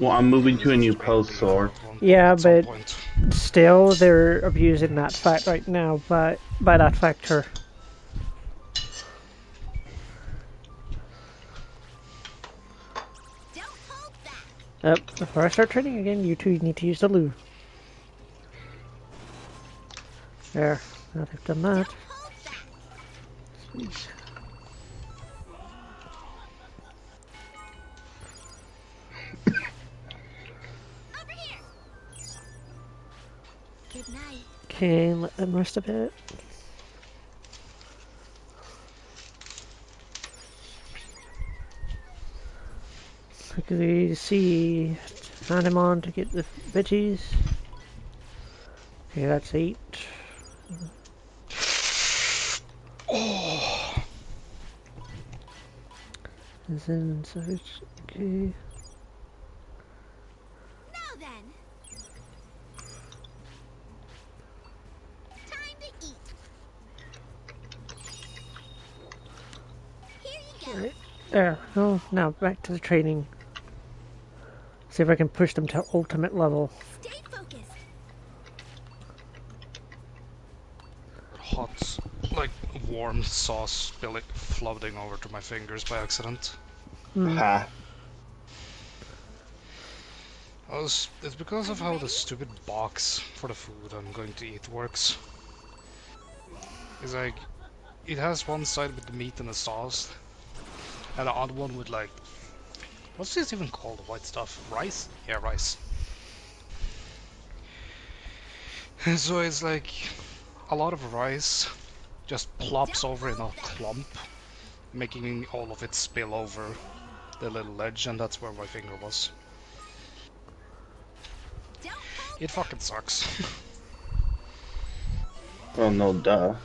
Well, I'm moving to a new post, so Yeah, At some but point. still, they're abusing that fact right now by that factor. Don't hold back. Before I start training again, you two need to use the loo. There. Now they've done that. Hold back. Sweet. Over here. Good night. Okay, let them rest a bit. Quickly see Animon to get the veggies. Okay, that's 8. Oh, And then search. Okay. Now then. Time to eat. Here you go. Right. There. Oh, now back to the training. See if I can push them to ultimate level. Stay focused. hot, like warm sauce spilling, floating over to my fingers by accident. Ha. It's because of how the stupid box for the food I'm going to eat works. It's like, it has one side with the meat and the sauce, and the other one with like, what's this even called, the white stuff? Rice? Yeah, rice. And so it's like, a lot of rice just plops over in a clump, making all of it spill over the little ledge, and that's where my finger was. Don't hold It fucking sucks. Well, no, duh.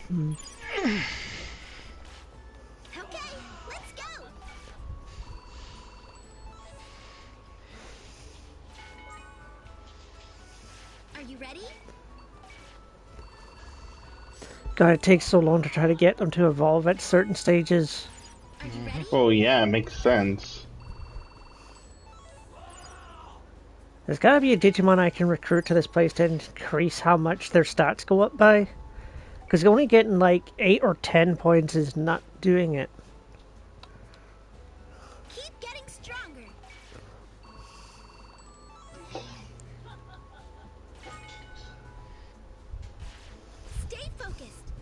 Okay, let's go. Are you ready? God, it takes so long to try to get them to evolve at certain stages. Are you ready? Oh yeah, it makes sense. There's gotta be a Digimon I can recruit to this place to increase how much their stats go up by. Because only getting like 8 or 10 points is not doing it. Keep getting stronger. Stay focused.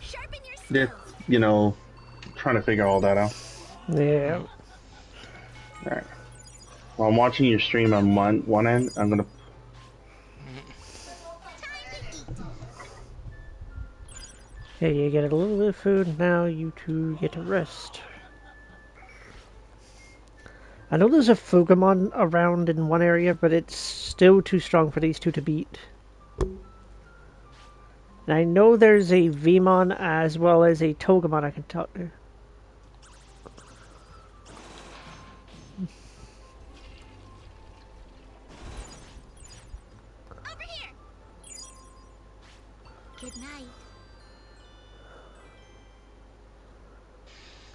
Sharpen your It's, skills. trying to figure all that out. Yeah. Alright. While I'm watching your stream on one end, I'm gonna. Time to eat. Okay, you get a little bit of food, now you two get to rest. I know there's a Fugamon around in one area, but it's still too strong for these two to beat. And I know there's a Vmon as well as a Togemon I can talk to. Over here. Good night.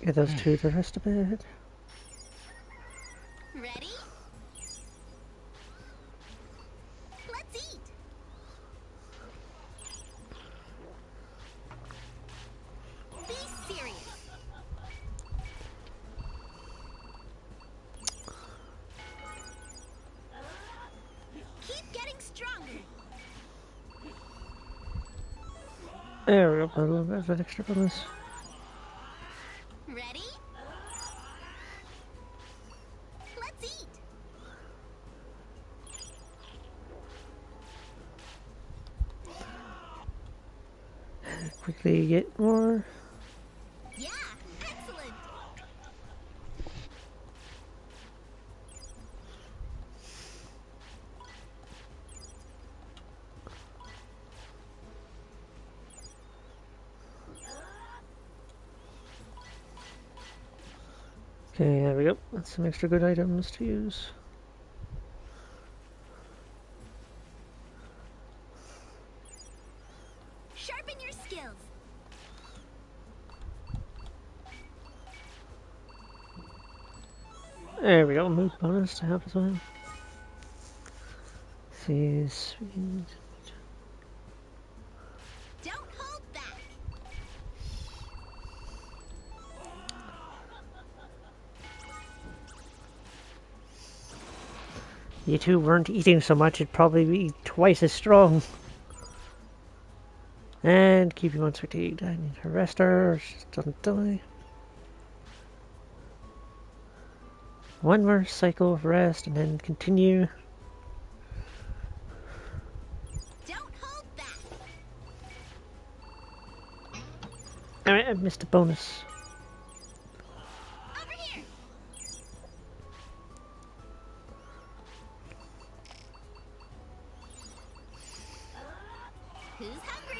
Get those two to rest a bit. Ready? Let's eat. Be serious. Keep getting stronger. There we go, put a little bit of an extra bonus. Ready? Let's eat. Quickly get more. Yeah, excellent. Okay, there we go. That's some extra good items to use. Sharpen your skills. There we go, move bonus to have as well. See, sweet. Don't hold back. You two weren't eating so much, it'd probably be twice as strong. And keep you fatigued. I need to rest her, or she doesn't die. One more cycle of rest and then continue. Don't hold back. Alright, I missed a bonus. Over here. Who's hungry?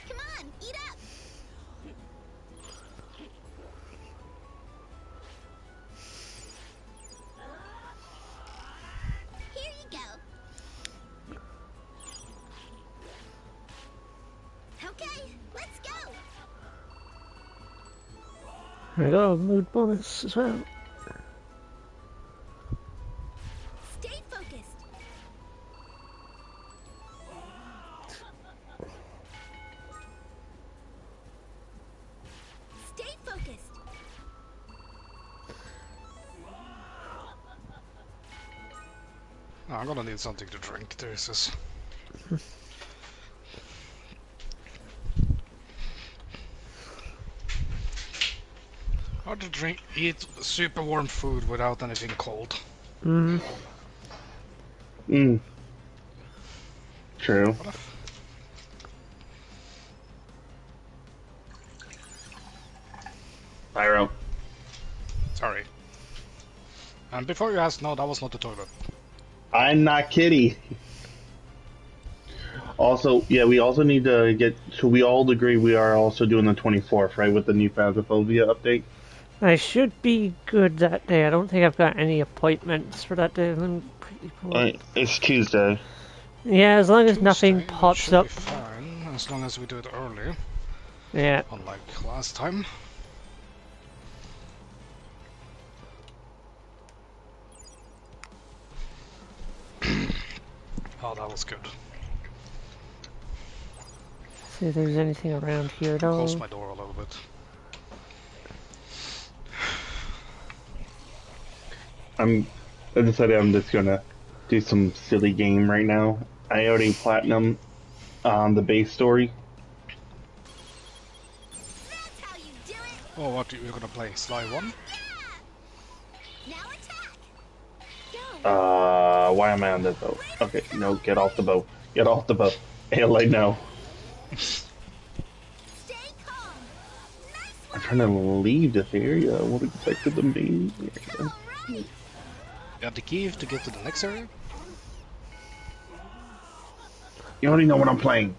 Come on, eat up. Here you go. Okay, let's go. There we go, mood bonus as well. Stay focused. Stay focused. I'm gonna need something to drink. There's this. Hard to eat super warm food without anything cold. Mm. True. What if? Pyro. Sorry. And before you ask, no, that was not the toilet. I'm not kidding. Also, yeah, we also need to get. So we all agree we are also doing the 24th, right, with the new Phasmophobia update. I should be good that day. I don't think I've got any appointments for that day. Let me quickly pull up. It's Tuesday. Yeah, as long as nothing Tuesday, that pops should up. be fine, as long as we do it early, Yeah. unlike last time. Oh, that was good. See if there's anything around here at Close all. my door a little bit. I decided I'm just gonna do some silly game right now. I already platinum on the base story. That's how you do it. Oh, what you're gonna play? Sly 1? Now attack. Go. Why am I on this boat? Okay, no, get off the boat. Get off the boat. Hell, I know. Stay calm. Nice I'm one. trying to leave this area. I would have expected the main area. All right. You have the key to get to the next area? You already know what I'm playing.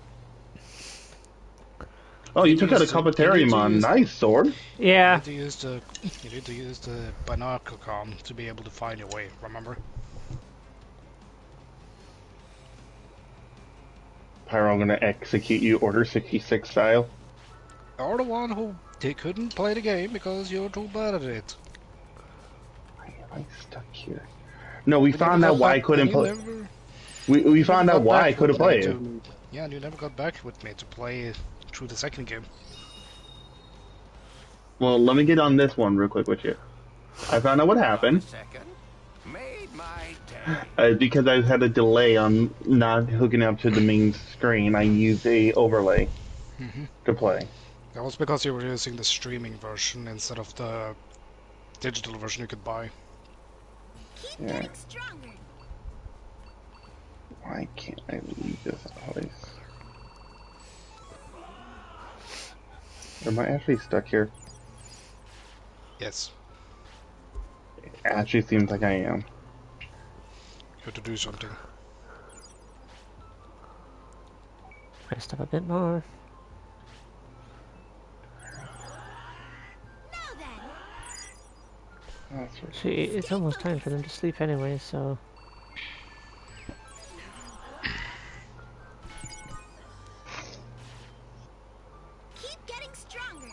Oh, you took out a Copetariumon. Nice sword. You Yeah. need to use the binocular com to be able to find your way, remember? Pyro, I'm gonna execute you Order 66 style. You're the one who couldn't play the game because you're too bad at it. Why am I stuck here? No, we You found never out got why I back- couldn't you play. never- We you found never out got why I back couldn't with me play it. Yeah, and you never got back with me to play through the second game. Well, let me get on this one real quick with you. I found out what happened. Second. Made my day. Because I had a delay on not hooking up to the main screen, I used a overlay to play. That was because you were using the streaming version instead of the digital version you could buy. Keep Yeah. getting stronger. Why can't I leave this place? Am I actually stuck here? Yes, It actually seems like I am. you have to do something. Rest up a bit more. Now then. That's right. See, it's almost time for them to sleep anyway, so... Keep getting stronger.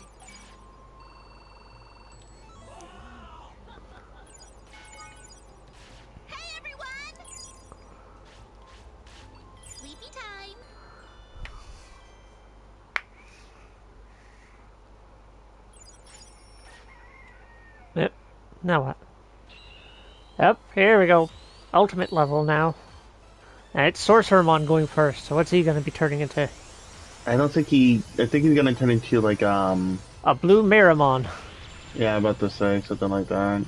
Hey everyone! Sleepy time. Yep. Now what? Yep, here we go. Ultimate level now. It's Sorcerermon going first, so what's he gonna be turning into? I don't think I think he's gonna turn into like, A blue Miramon. yeah, I'm about to say something like that.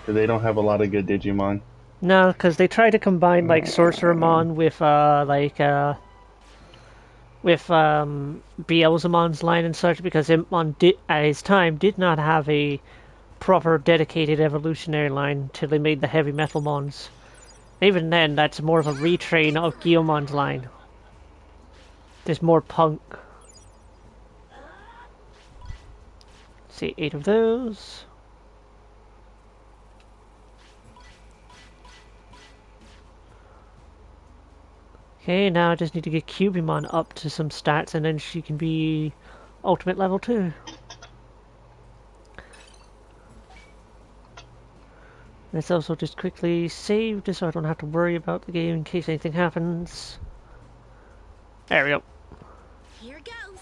Because they don't have a lot of good Digimon. No, because they try to combine like Sorcerermon with Beelzemon's line and such, because Impmon at his time did not have a proper dedicated evolutionary line till they made the heavy metal mons. Even then, that's more of a retrain of Guillomon's line. There's more punk. See, 8 of those. Okay, now I just need to get Cubimon up to some stats, and then she can be ultimate level 2. Let's also just quickly save, just so I don't have to worry about the game in case anything happens. There we go. Here goes.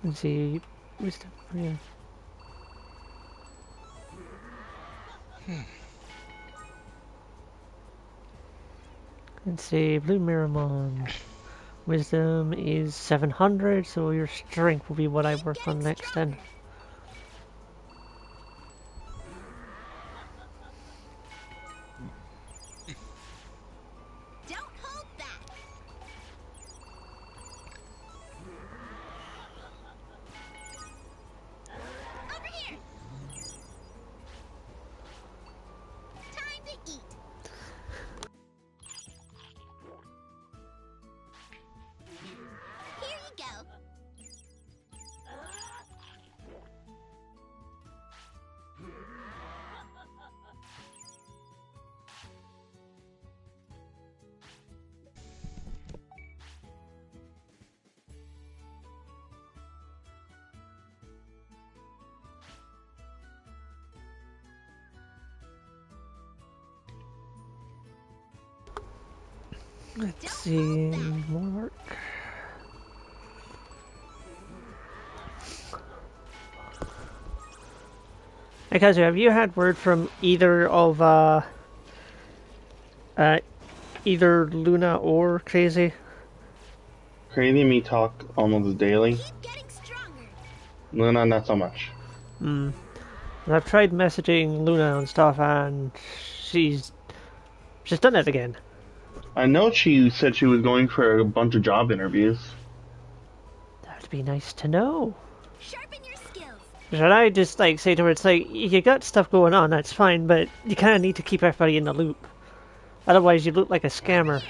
Let's see. Wisdom. Yeah. Let's see. Blue Miramon. Wisdom is 700, so your strength will be what I work on next then. Don't hold back. Let's see, more work. Hey, Kazu, have you had word from either of either Luna or Crazy? Crazy me talk almost daily. Keep getting stronger. Luna, not so much. Hmm. I've tried messaging Luna and stuff, and she's done it again. I know she said she was going for a bunch of job interviews. That'd be nice to know. Sharpen your skills. Should I just like say to her, it's like you got stuff going on, that's fine, but you kind of need to keep everybody in the loop. Otherwise, you look like a scammer.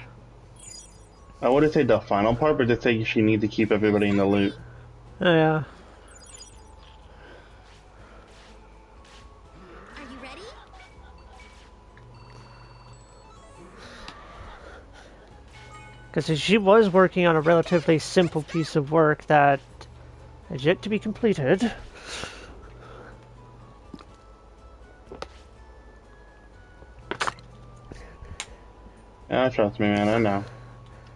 I wouldn't say the final part, but just say she needs to keep everybody in the loop. Oh, yeah. Are you ready? Because she was working on a relatively simple piece of work that is yet to be completed. Yeah, trust me, man, I know.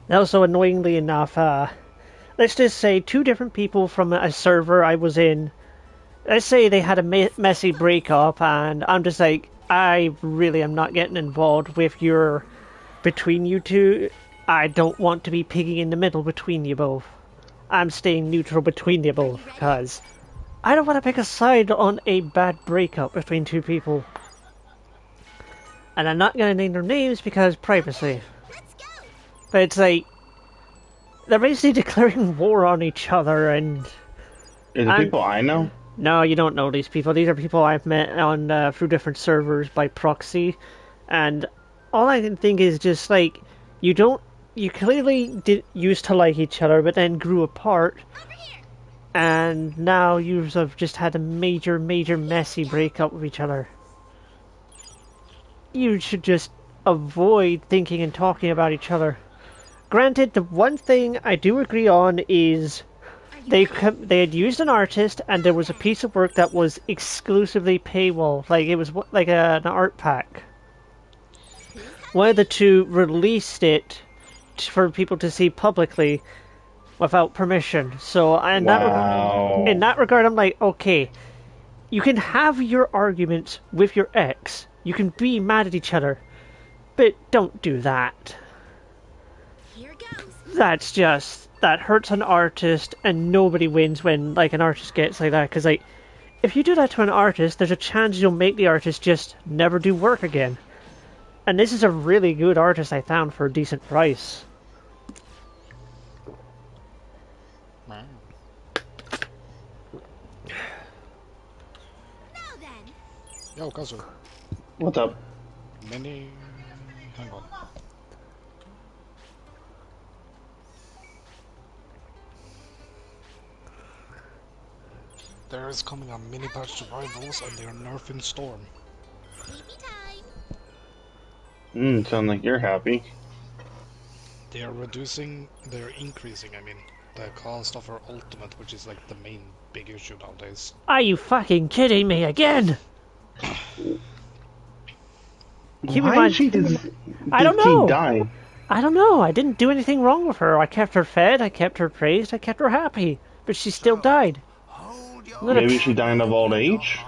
Also, annoyingly enough, let's just say 2 different people from a server I was in, let's say they had a messy breakup, and I'm just like, I really am not getting involved with your, between you two. I don't want to be piggy in the middle between you both. I'm staying neutral between you both, because I don't want to pick a side on a bad breakup between 2 people. And I'm not going to name their names because privacy. Let's go. But it's like, they're basically declaring war on each other, and... Is it people I know? No, you don't know these people. These are people I've met on through different servers by proxy. And all I can think is just like, you clearly used to like each other, but then grew apart. Over here. And now you've just had a major, major messy breakup with each other. You should just avoid thinking and talking about each other. Granted, the one thing I do agree on is they had used an artist, and there was a piece of work that was exclusively paywall. Like, it was like an art pack. One of the 2 released it for people to see publicly without permission. So in that regard, I'm like, okay, you can have your arguments with your ex. You can be mad at each other, but don't do that. Here goes. That hurts an artist, and nobody wins when like an artist gets like that. Because like, if you do that to an artist, there's a chance you'll make the artist just never do work again. And this is a really good artist I found for a decent price. Wow. Now then. Yo, Kazu. What's up? Hang on. There is coming a mini patch to Rivals, and they are nerfing Storm. Sleepy time. Sound like you're happy. They are increasing, I mean, the cost of her ultimate, which is like the main big issue nowadays. Are you fucking kidding me again? Keep in Why mind, did she just I don't know. keep dying? I don't know. I didn't do anything wrong with her. I kept her fed, I kept her praised, I kept her happy. But she still died. Hold your Maybe she died of old age?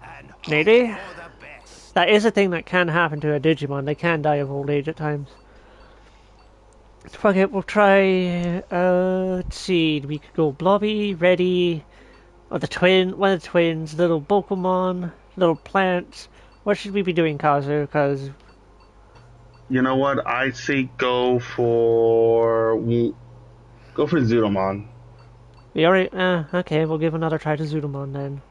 and hope Maybe. for the best. That is a thing that can happen to a Digimon. They can die of old age at times. Fuck it, we'll try... let's see. We could go Blobby, Reddy, or one of the twins, little Pokemon, little plants. What should we be doing, Kazu? Because... You know what? I say go for Zudomon. we already... okay, we'll give another try to Zudomon then.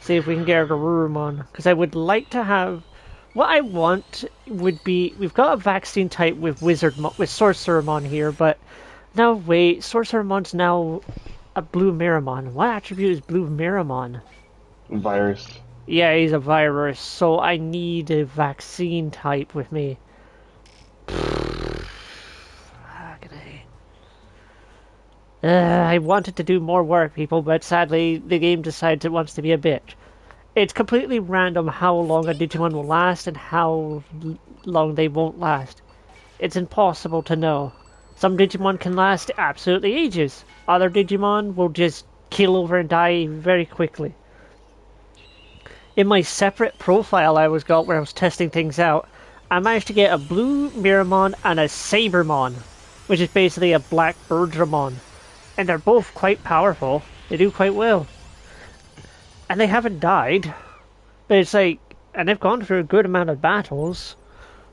See if we can get her to Rurumon. Because I would like to have... What I want would be... We've got a vaccine type with Sorcerermon here, but... No, wait. Sorcerermon's now a Blue Miramon. What attribute is Blue Miramon? Virus. Yeah, he's a virus, so I need a vaccine type with me. I wanted to do more work, people, but sadly the game decides it wants to be a bitch. It's completely random how long a Digimon will last and how long they won't last. It's impossible to know. Some Digimon can last absolutely ages. Other Digimon will just keel over and die very quickly. In my separate profile I got where I was testing things out, I managed to get a blue Miramon and a Sabermon, which is basically a black Birdramon. And they're both quite powerful. They do quite well. And they haven't died. But it's like, and they've gone through a good amount of battles.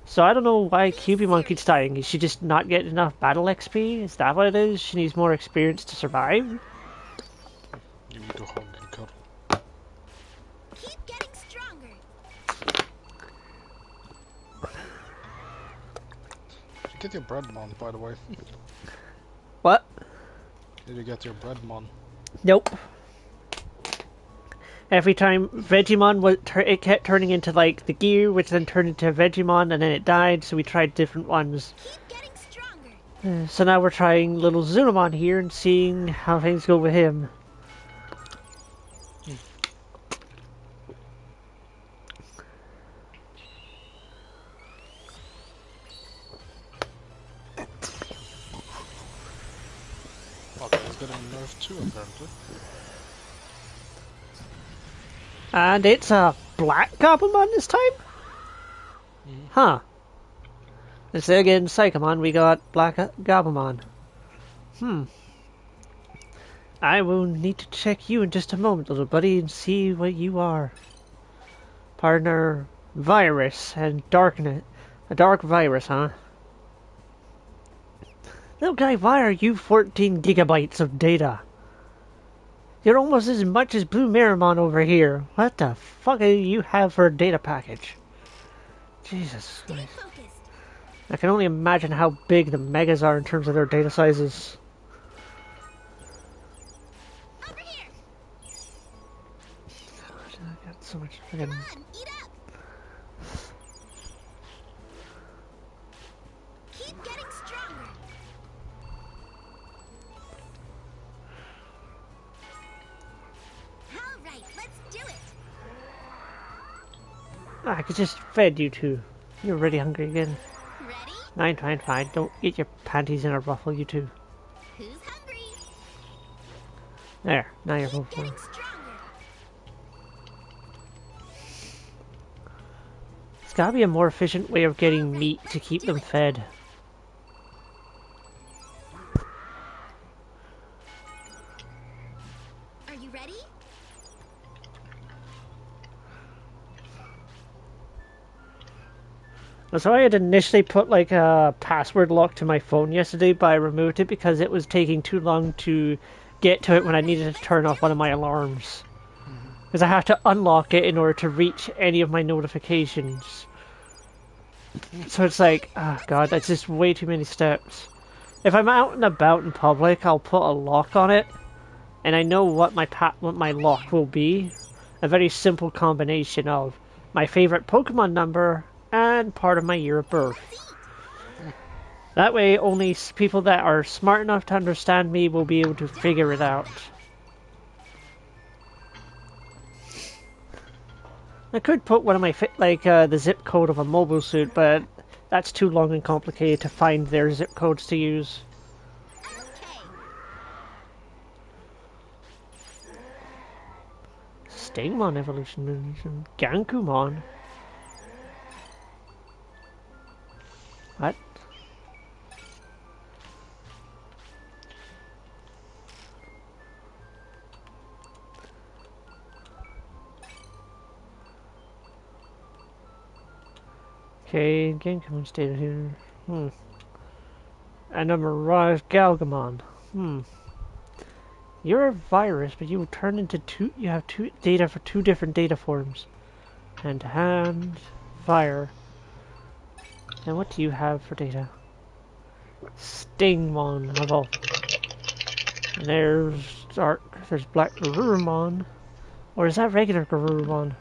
So I don't know why Cubimon keeps dying. Is she just not getting enough battle XP? Is that what it is? She needs more experience to survive? You need to hug and cuddle. Keep getting stronger. Did you get your breadmon, by the way? What? Did you get your breadmon? Nope. Every time Vegemon it kept turning into like the gear, which then turned into Vegemon, and then it died. So we tried different ones. Keep getting stronger. So now we're trying little Zunamon here and seeing how things go with him. Okay, it's getting nerfed too, apparently. And it's a black Goblimon this time? Huh. Instead of getting Psychomon, we got black Goblimon. I will need to check you in just a moment, little buddy, and see what you are. Partner, virus, and darknet. A dark virus, huh? Little guy, why are you 14 gigabytes of data? You're almost as much as Blue Miramon over here. What the fuck do you have for a data package? Jesus Stay Christ. focused. I can only imagine how big the megas are in terms of their data sizes. Over here. God, I got so much Come friggin'... on, eat up. Keep getting stronger. All right, let's do it. I could just fed you two. You're already hungry again. Ready? Fine. Don't get your panties in a ruffle, you two. Who's hungry? There, now you're Keep both full. getting stronger. It's gotta be a more efficient way of getting meat to keep them fed. Are you ready? So I had initially put like a password lock to my phone yesterday, but I removed it because it was taking too long to get to it when I needed to turn off one of my alarms. Because I have to unlock it in order to reach any of my notifications. So it's like, oh god, that's just way too many steps. If I'm out and about in public, I'll put a lock on it, and I know what my lock will be. A very simple combination of my favorite Pokemon number and part of my year of birth. That way, only people that are smart enough to understand me will be able to figure it out. I could put one of my the zip code of a mobile suit, but that's too long and complicated to find their zip codes to use. Okay. Stingmon evolution, Gankumon. What? Okay, Gankumon stayed here. And a Mirage Galgamon. You're a virus, but you will turn into you have two data for two different data forms. Hand to hand, fire. And what do you have for data? Stingmon of all. And there's Black Garurumon. Or is that regular Garurumon?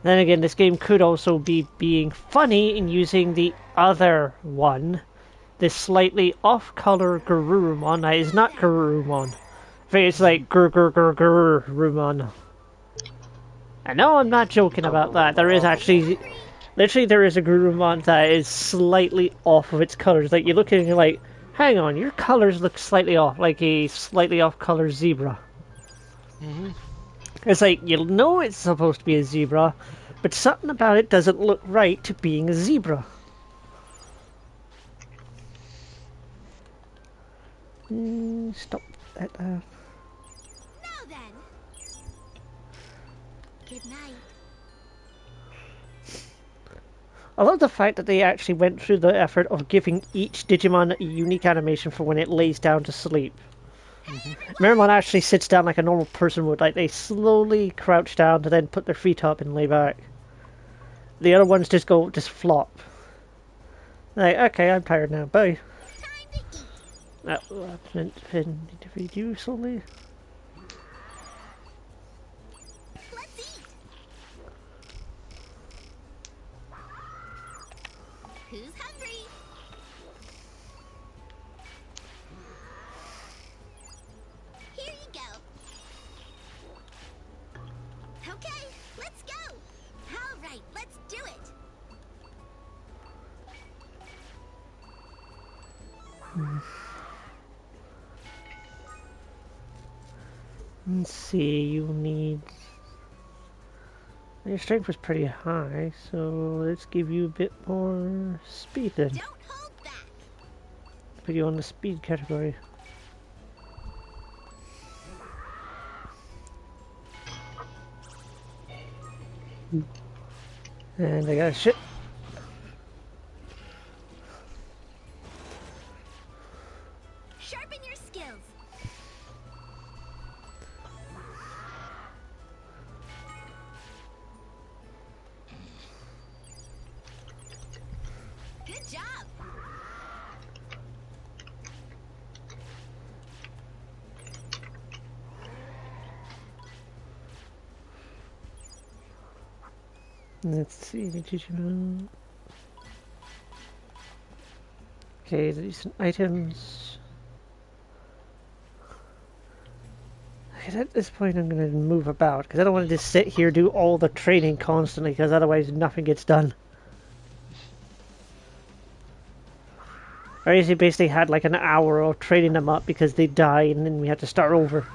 Then again, this game could also be being funny in using the other one. This slightly off-color Garurumon that is not Garurumon. It's like Garurumon. I know I'm not joking about that. There is actually Literally, there is a Gurumon that is slightly off of its colors. Like, you look at it and you're like, hang on, your colors look slightly off, like a slightly off color zebra. Mm-hmm. It's like, you know it's supposed to be a zebra, but something about it doesn't look right to being a zebra. Stop that. Now then. Good night. I love the fact that they actually went through the effort of giving each Digimon a unique animation for when it lays down to sleep. Meramon actually sits down like a normal person would, like they slowly crouch down to then put their feet up and lay back. The other ones just flop. Like, okay, I'm tired now, bye. Time to eat. That's meant to feed you slowly. Let's eat. Who's hungry? Here you go. Okay, let's go. All right, let's do it. Let's see, you need... Your strength was pretty high, so let's give you a bit more speed then. Don't hold back. Put you on the speed category. And I got a shit. Sharpen your skills. Good job. Let's see, Digimon. Okay, these items. Okay, at this point I'm going to move about, because I don't want to just sit here do all the training constantly, because otherwise nothing gets done. I usually basically had like an hour of training them up because they die and then we had to start over.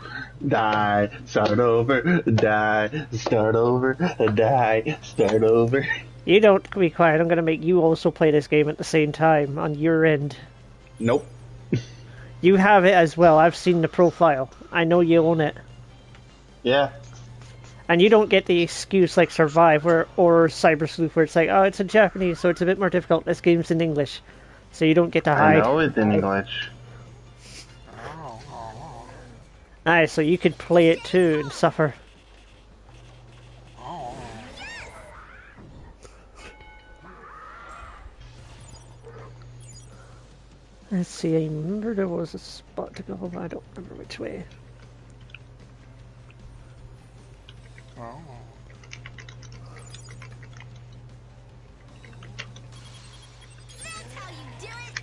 Die, start over, die, start over, die, start over. You don't be quiet, I'm going to make you also play this game at the same time on your end. Nope. You have it as well, I've seen the profile. I know you own it. Yeah. And you don't get the excuse like Survive or Cyber Sleuth where it's like, oh, it's in Japanese, so it's a bit more difficult. This game's in English. So you don't get to hide. I know it's in English. Nice, so you could play it too and suffer. Let's see, I remember there was a spot to go, but I don't remember which way. Oh. That's how you do it.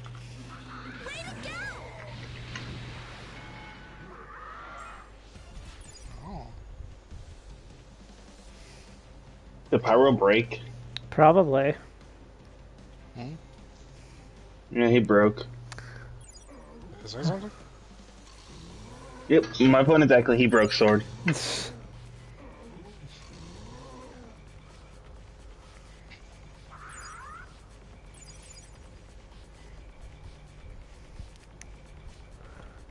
Way to go. Oh. The pyro break. Probably. Hmm? Yeah, he broke. Is there something? Yep, my point exactly, he broke sword.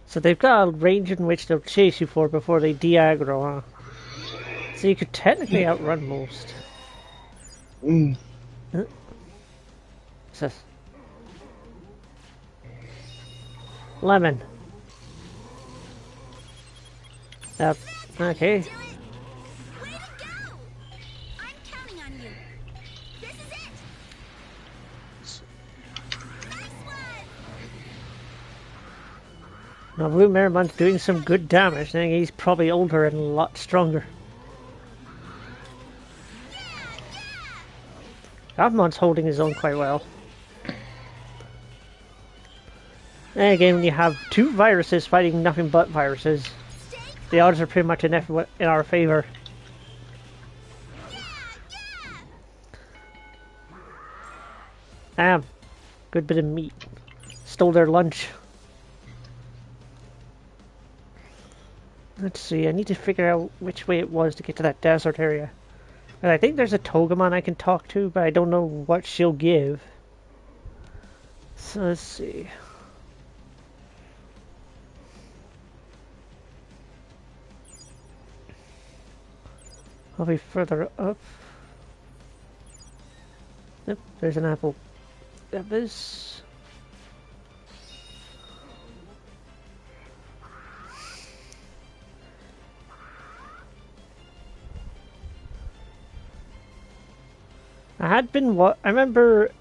So they've got a range in which they'll chase you for before they de-aggro, huh? So you could technically outrun most. Mm. What's this? Lemon. Okay. Do it. Way to go. I'm counting on you. This is it. Nice one. Now Blue Maramon's doing some good damage, and he's probably older and a lot stronger. Gavimon's holding his own quite well. And again, when you have two viruses fighting nothing but viruses, the odds are pretty much in our favor. Ah, good bit of meat. Stole their lunch. Let's see, I need to figure out which way it was to get to that desert area. And I think there's a Togemon I can talk to, but I don't know what she'll give. So let's see. I'll be further up. Yep, there's an apple. That is. I remember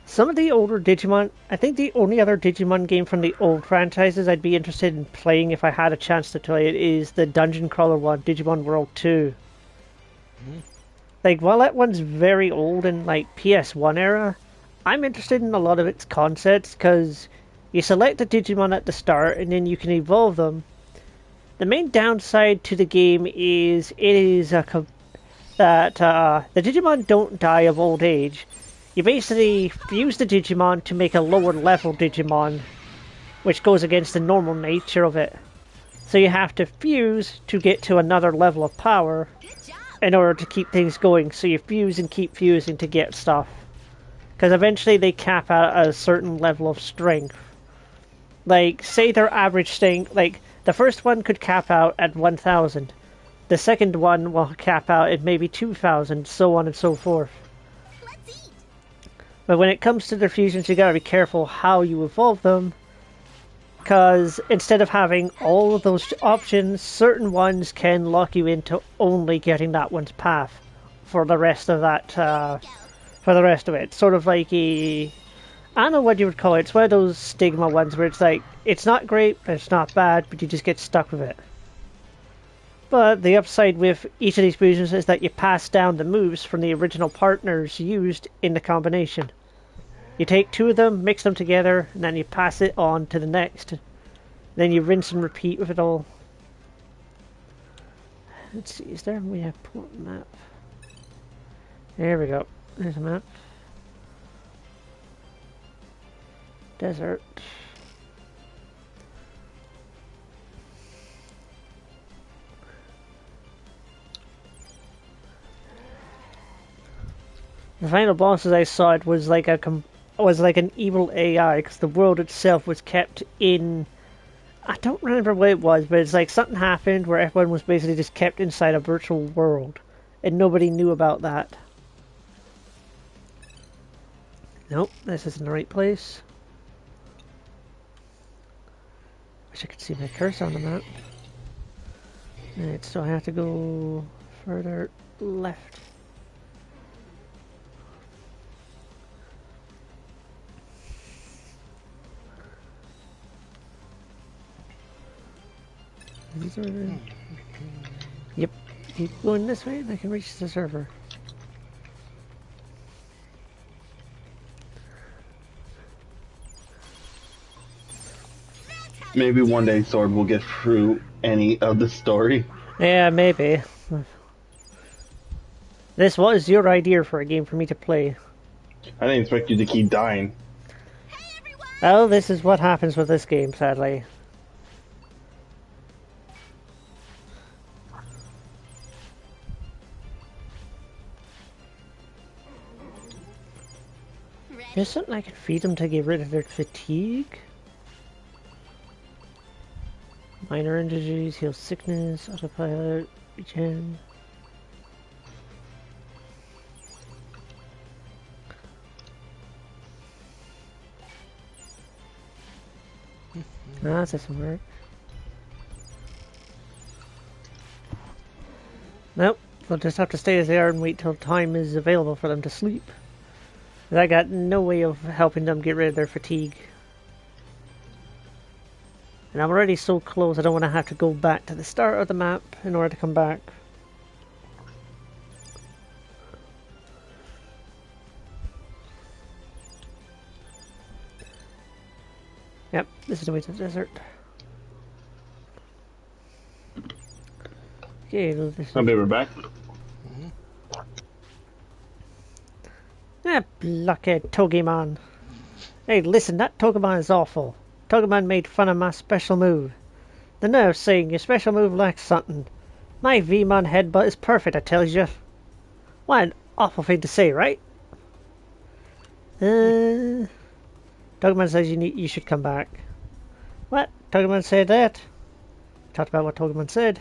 some of the older Digimon. I think the only other Digimon game from the old franchises I'd be interested in playing if I had a chance to play it is the dungeon crawler one, Digimon World 2. Like, while that one's very old and like PS1 era, I'm interested in a lot of its concepts because you select a Digimon at the start and then you can evolve them. The main downside to the game is that the Digimon don't die of old age. You basically fuse the Digimon to make a lower level Digimon, which goes against the normal nature of it. So you have to fuse to get to another level of power in order to keep things going. So you fuse and keep fusing to get stuff. Because eventually they cap out at a certain level of strength. Like, say their average strength, like, the first one could cap out at 1,000. The second one will cap out at maybe 2,000, so on and so forth. Let's eat. But when it comes to their fusions, you gotta be careful how you evolve them. Because instead of having all of those options, certain ones can lock you into only getting that one's path for the rest of that, for the rest of it. Sort of like I don't know what you would call it. It's one of those stigma ones where it's like, it's not great, but it's not bad, but you just get stuck with it. But the upside with each of these fusions is that you pass down the moves from the original partners used in the combination. You take two of them, mix them together, and then you pass it on to the next. Then you rinse and repeat with it all. Let's see, is there a way I put a map? There we go. There's a map. Desert. The final boss, as I saw it, was like an evil AI because the world itself was kept in. I don't remember what it was, but it's like something happened where everyone was basically just kept inside a virtual world, and nobody knew about that. Nope, this isn't the right place. Wish I could see my cursor on the map. Alright, so I have to go further left. Yep, keep going this way and I can reach the server. Maybe one day Sword will get through any of the story. Yeah, maybe. This was your idea for a game for me to play. I didn't expect you to keep dying. Hey everyone! Well, this is what happens with this game, sadly. Ready? There's something I can feed them to get rid of their fatigue. Minor injuries, heal sickness, autopilot, regen. That doesn't work. Nope, they'll just have to stay as they are and wait till time is available for them to sleep. I got no way of helping them get rid of their fatigue. And I'm already so close, I don't want to have to go back to the start of the map in order to come back. Yep, this is the way to the desert. Okay, well, this I'll be right back. yeah, Blockhead Togemon. Hey, listen, that Togemon is awful. Togemon made fun of my special move. The nerve saying your special move lacks something. My Vmon headbutt is perfect, I tells you. What an awful thing to say, right? Togemon says you should come back. What? Togemon said that? Talked about what Togemon said.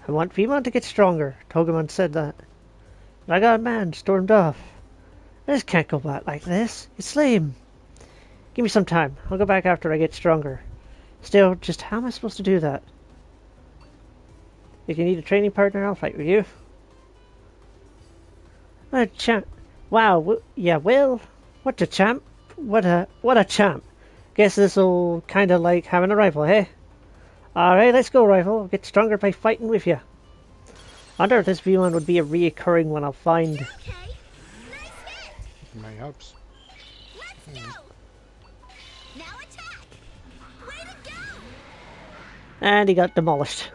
I want Vmon to get stronger. Togemon said that. But I got a man stormed off. I just can't go back like this. It's lame. Give me some time. I'll go back after I get stronger. Still, just how am I supposed to do that? If you need a training partner, I'll fight with you. What a champ. Wow, yeah, well, what a champ. What a champ. Guess this'll kinda like having a rival, hey? Alright, let's go, rival. I'll get stronger by fighting with you. I wonder if this V1 would be a reoccurring one I'll find. Okay. Nice hit. Mayhaps. Let's go. Now attack. Way to go. And he got demolished.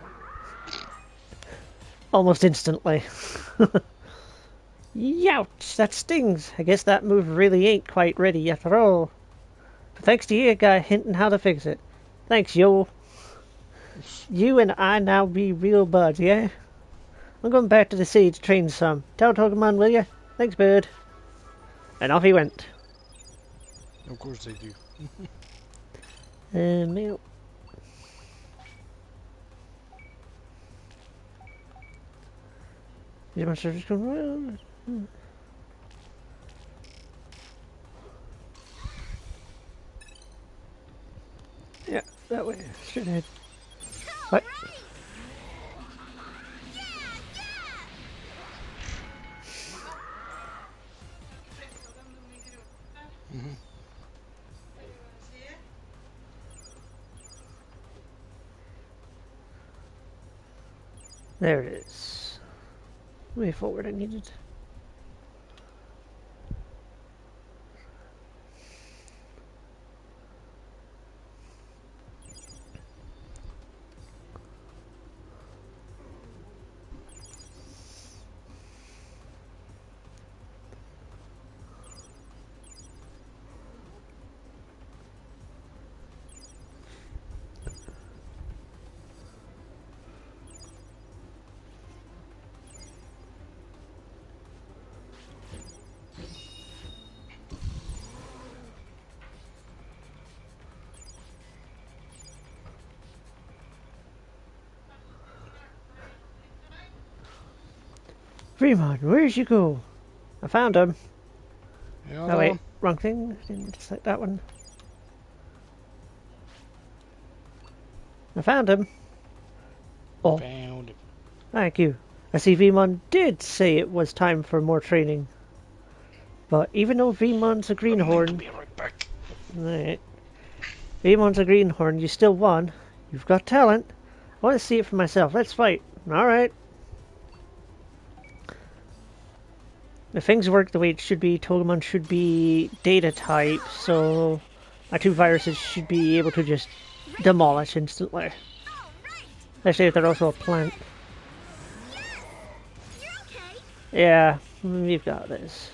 Almost instantly. Youch, that stings. I guess that move really ain't quite ready after all. But thanks to you, guy hinting how to fix it. Thanks, yo. You and I now be real buds, yeah? I'm going back to the city to train some. Tell Togemon, will ya? Thanks, bird. And off he went. Of course they do. Mail. Is my service going well? Yeah, that way. Straight ahead. What? There it is. Way forward I needed. Fremont, where'd you go? I found him. Yeah, Oh wait, wrong thing. Didn't select that one. I found him. Oh, found it. thank you. I see Vmon did say it was time for more training. But even though Vmon's a greenhorn... Be right back. Right. Vmon's a greenhorn, you still won. You've got talent. I want to see it for myself. Let's fight. Alright. If things work the way it should be, Togemon should be data type, so my two viruses should be able to just demolish instantly. Especially if they're also a plant. You're okay. Yeah, we've got this.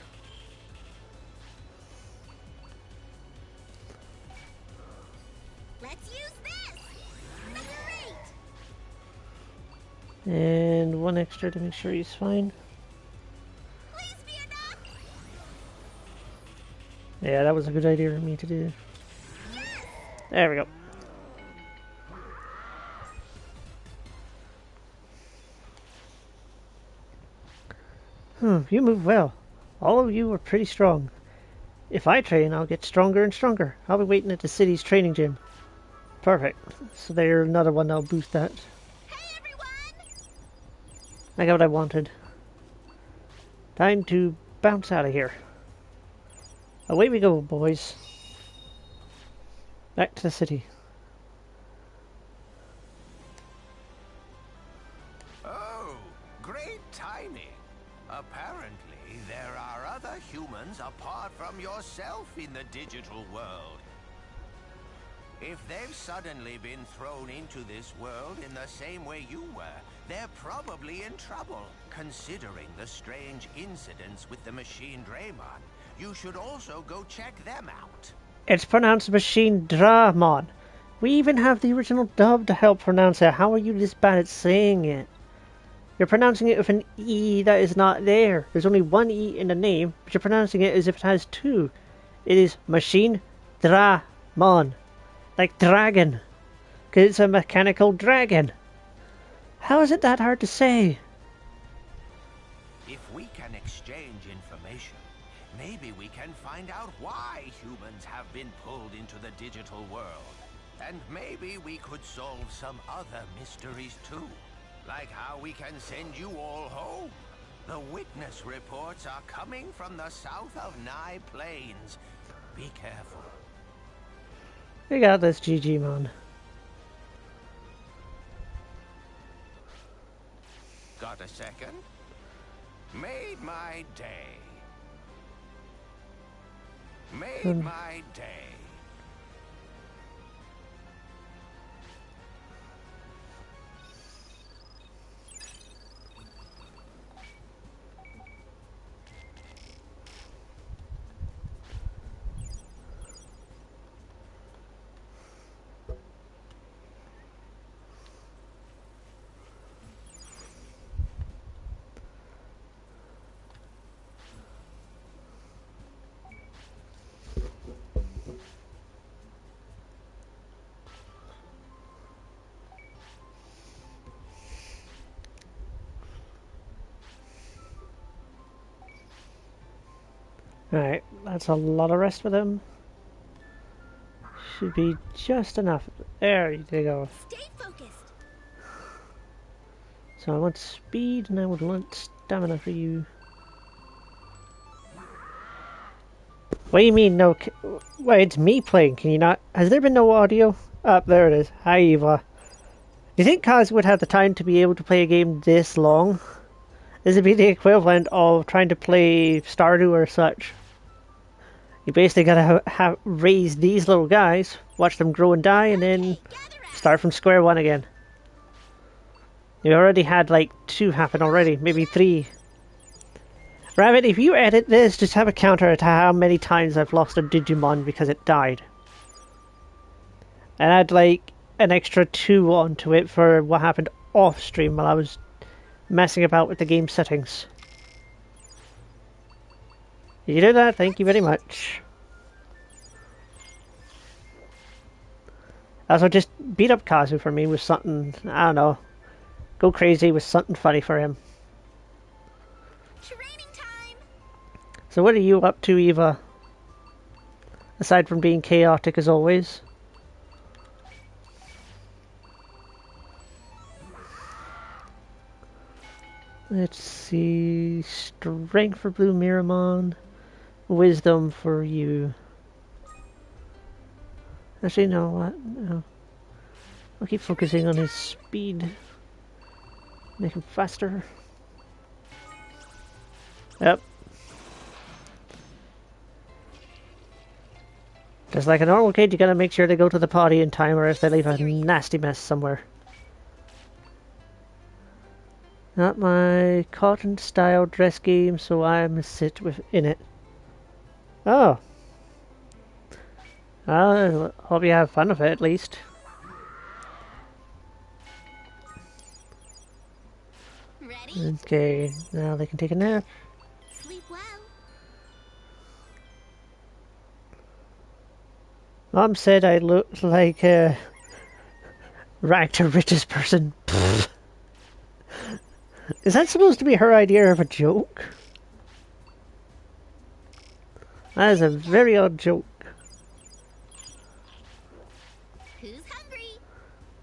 Let's use this. Figure eight. And one extra to make sure he's fine. Please be enough. Yeah, that was a good idea for me to do. There we go. You move well. All of you are pretty strong. If I train, I'll get stronger and stronger. I'll be waiting at the city's training gym. Perfect. So there's another one that'll boost that. Hey everyone. I got what I wanted. Time to bounce out of here. Away we go, boys. Back to the city. Oh, great timing. Apparently, there are other humans apart from yourself in the digital world. If they've suddenly been thrown into this world in the same way you were, they're probably in trouble. Considering the strange incidents with the machine Draymon, you should also go check them out. It's pronounced Machine Dramon. We even have the original dub to help pronounce it. How are you this bad at saying it? You're pronouncing it with an E that is not there. There's only one E in the name, but you're pronouncing it as if it has two. It is Machine Dramon. Like dragon. Because it's a mechanical dragon. How is it that hard to say? If we can exchange information, maybe we can find out why humans have been pulled into the digital world. And maybe we could solve some other mysteries too. Like how we can send you all home. The witness reports are coming from the south of Nye Plains. Be careful. We got this, Digimon. Got a second? Made my day. Made my day. Alright, that's a lot of rest for them. Should be just enough. There you go. Stay focused. So I want speed and I would want stamina for you. What do you mean no? Wait, it's me playing. Can you not? Has there been no audio? Up there it is. Hi Eva. Do you think Kaz would have the time to be able to play a game this long? This would be the equivalent of trying to play Stardew or such. You basically gotta have raise these little guys, watch them grow and die, and then start from square one again. You already had like 2 happen already, maybe 3. Rabbit, if you edit this, just have a counter to how many times I've lost a Digimon because it died. And add like an extra 2 onto it for what happened off stream while I was messing about with the game settings. You do that, thank you very much. Also, just beat up Kazu for me with something, I don't know. Go crazy with something funny for him. Training time. So what are you up to, Eva? Aside from being chaotic as always. Let's see. Strength for Blue Miramon. Wisdom for you. Actually, no, what? No. I'll keep focusing on his speed. Make him faster. Yep. Just like a normal kid, you gotta make sure they go to the potty in time or else they leave a nasty mess somewhere. Not my cotton style dress game, so I'm sit within it. Oh. Well, I hope you have fun with it at least. Ready? Okay, now they can take a nap. Sleep well. Mom said I looked like a ranked to richest person. Is that supposed to be her idea of a joke? That is a very odd joke. Who's hungry?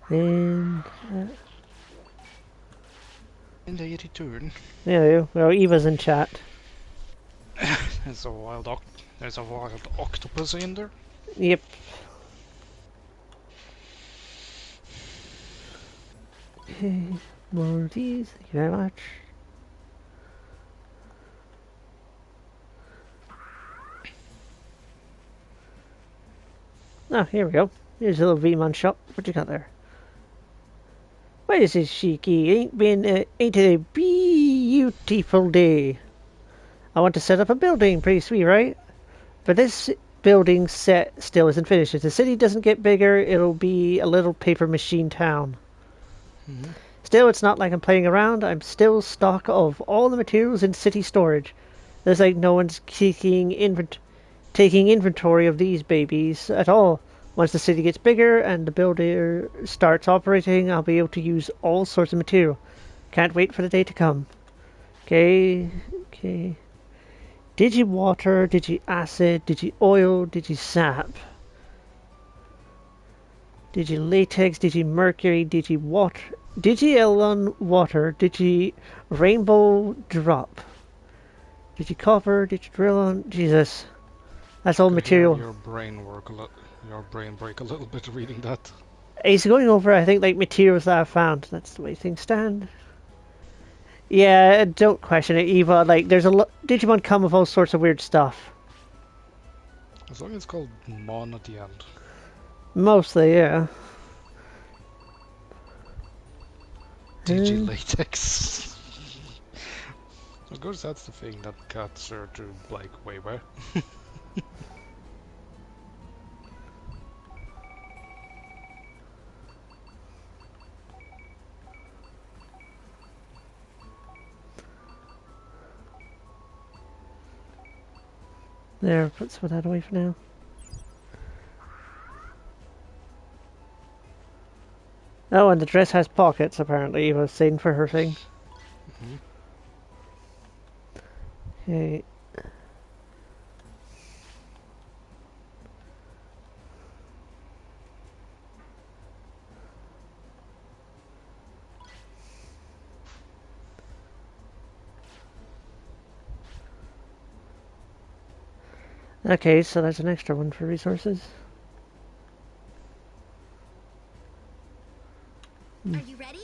And In the return, yeah, well, Eva's in chat. there's a wild octopus in there. Yep. Okay, more of these. Thank you very much. Oh, here we go. Here's a little V-Mon shop. What you got there? What is this, Shiki? Ain't it a beautiful day? I want to set up a building. Pretty sweet, right? But this building set still isn't finished. If the city doesn't get bigger, it'll be a little paper machine town. Mhm. Still, it's not like I'm playing around. I'm still stock of all the materials in city storage. There's like no one's taking inventory of these babies at all. Once the city gets bigger and the builder starts operating, I'll be able to use all sorts of material. Can't wait for the day to come. Okay, okay. Digi-water, digi-acid, digi-oil, digi-sap. Digi-latex, digi-mercury, digi-water, digi-elon water, digi-rainbow drop. Digi-copper, digi-drillon, Jesus. That's all Could hear material. your brain work a little. Your brain break a little bit reading that. He's going over, I think, like materials that I've found. That's the way things stand. Yeah, don't question it, Eva. Like, there's Digimon come with all sorts of weird stuff. As long as it's called Mon at the end. Mostly, yeah. DG latex. Of course, that's the thing that cats are to like way where. There, let's put that away for now. Oh, and the dress has pockets, apparently. Eva was saying for her thing. Mhm. Okay. Okay, so there's an extra one for resources. Are you ready?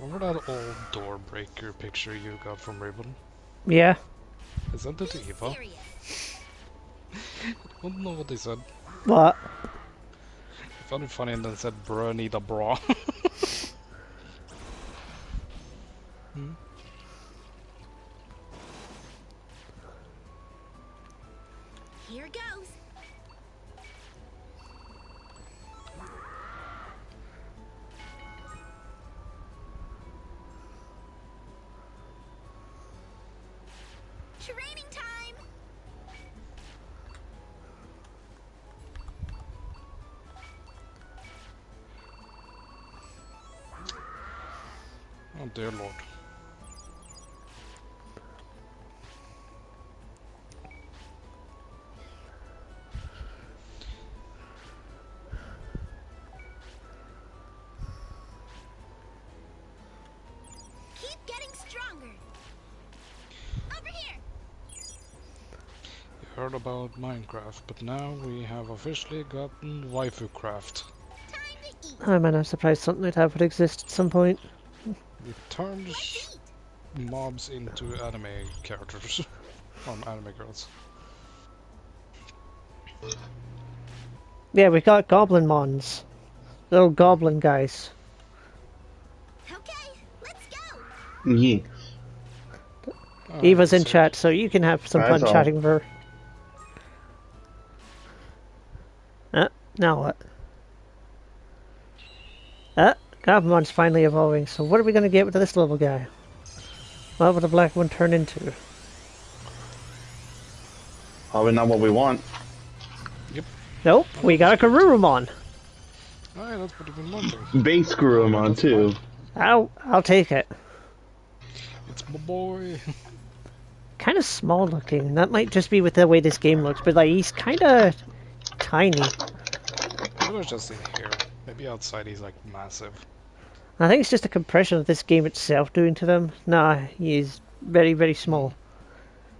Remember that old door breaker picture you got from Ribbon? Yeah. I sent it to Be Eva. serious. I don't know what they said. What? I found it funny and then said, bruh, need a bra. Hmm? Here goes. Training time. Oh dear lord. Keep getting stronger. Over here. You heard about Minecraft, but now we have officially gotten waifu craft. Time to eat. I'm not surprised something like that would exist at some point. We turned Let's eat. mobs into anime characters. Or anime girls. Yeah, we got goblin mons. Little goblin guys. Okay, let's go. Yeah. Oh, Eva's in so- chat, so you can have some That's fun all. chatting with her. Now what? Goblinmon's finally evolving, so what are we gonna get with this little guy? What will the black one turn into? Probably not what we want. Nope, we got a Garurumon. Aye, that's what I've been wondering. Base Gurumon too. I'll take it. It's my boy. Kind of small looking. That might just be with the way this game looks, but like he's kind of tiny. Maybe it's just in here. Maybe outside he's like massive. I think it's just a compression of this game itself doing to them. Nah, he is very, very small.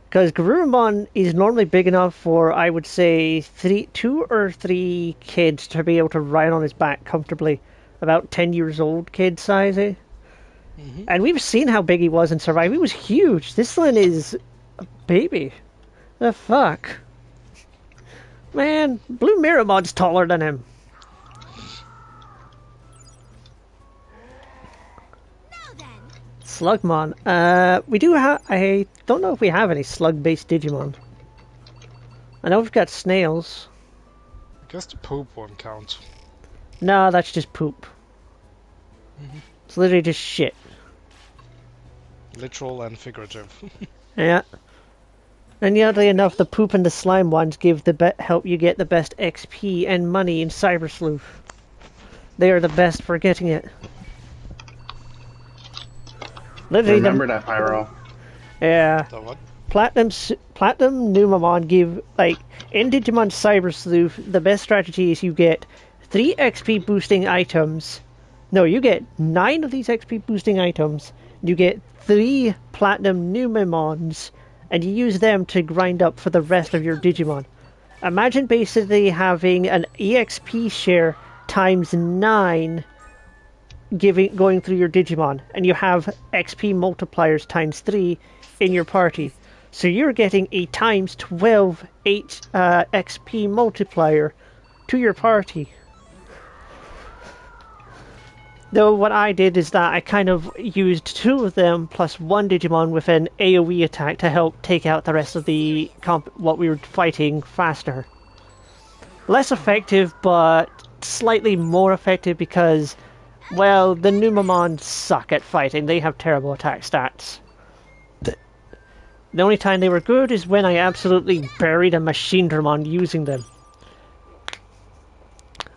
Because Garurumon is normally big enough for, I would say, 2 or 3 kids to be able to ride on his back comfortably. About 10 years old kid size, eh? Mm-hmm. And we've seen how big he was in Survive. He was huge. This one is a baby. The fuck? Man, Blue Miramon's taller than him. Slugmon. We do have. I don't know if we have any slug-based Digimon. I know we've got snails. I guess the poop one counts. No, that's just poop. It's literally just shit. Literal and figurative. Yeah. And oddly enough, the poop and the slime ones give help you get the best XP and money in Cyber Sleuth. They are the best for getting it. Literally, Remember that, Pyro. Yeah. The what? Platinum Numamon give, like, in Digimon Cyber Sleuth, the best strategy is you get 3 XP boosting items. No, you get 9 of these XP boosting items. You get 3 Platinum Numamons, and you use them to grind up for the rest of your Digimon. Imagine basically having an EXP share times 9 going through your Digimon, and you have XP multipliers times 3 in your party. So you're getting a times 12 XP multiplier to your party. Though what I did is that I kind of used 2 of them plus 1 Digimon with an AoE attack to help take out the rest of the what we were fighting faster. Less effective, but slightly more effective because, well, the Numamon suck at fighting. They have terrible attack stats. The only time they were good is when I absolutely buried a Machine Dramon using them.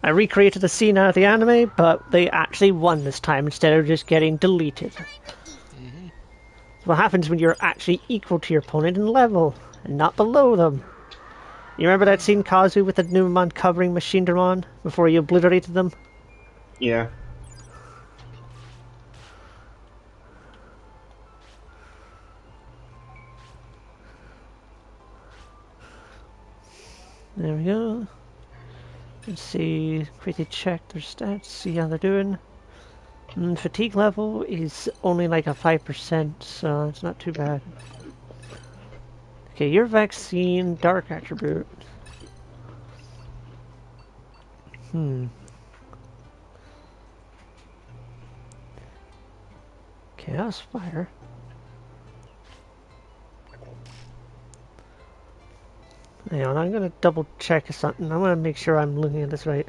I recreated the scene out of the anime, but they actually won this time instead of just getting deleted. That's what happens when you're actually equal to your opponent in level, and not below them. You remember that scene, Kazu, with the Numamon covering Machine Dramon before you obliterated them? Yeah. There we go. Let's see, quickly check their stats, see how they're doing. Fatigue level is only like a 5%, so it's not too bad. Okay, your vaccine, dark attribute. Chaos fire. Hang on, I'm gonna double check something. I wanna make sure I'm looking at this right.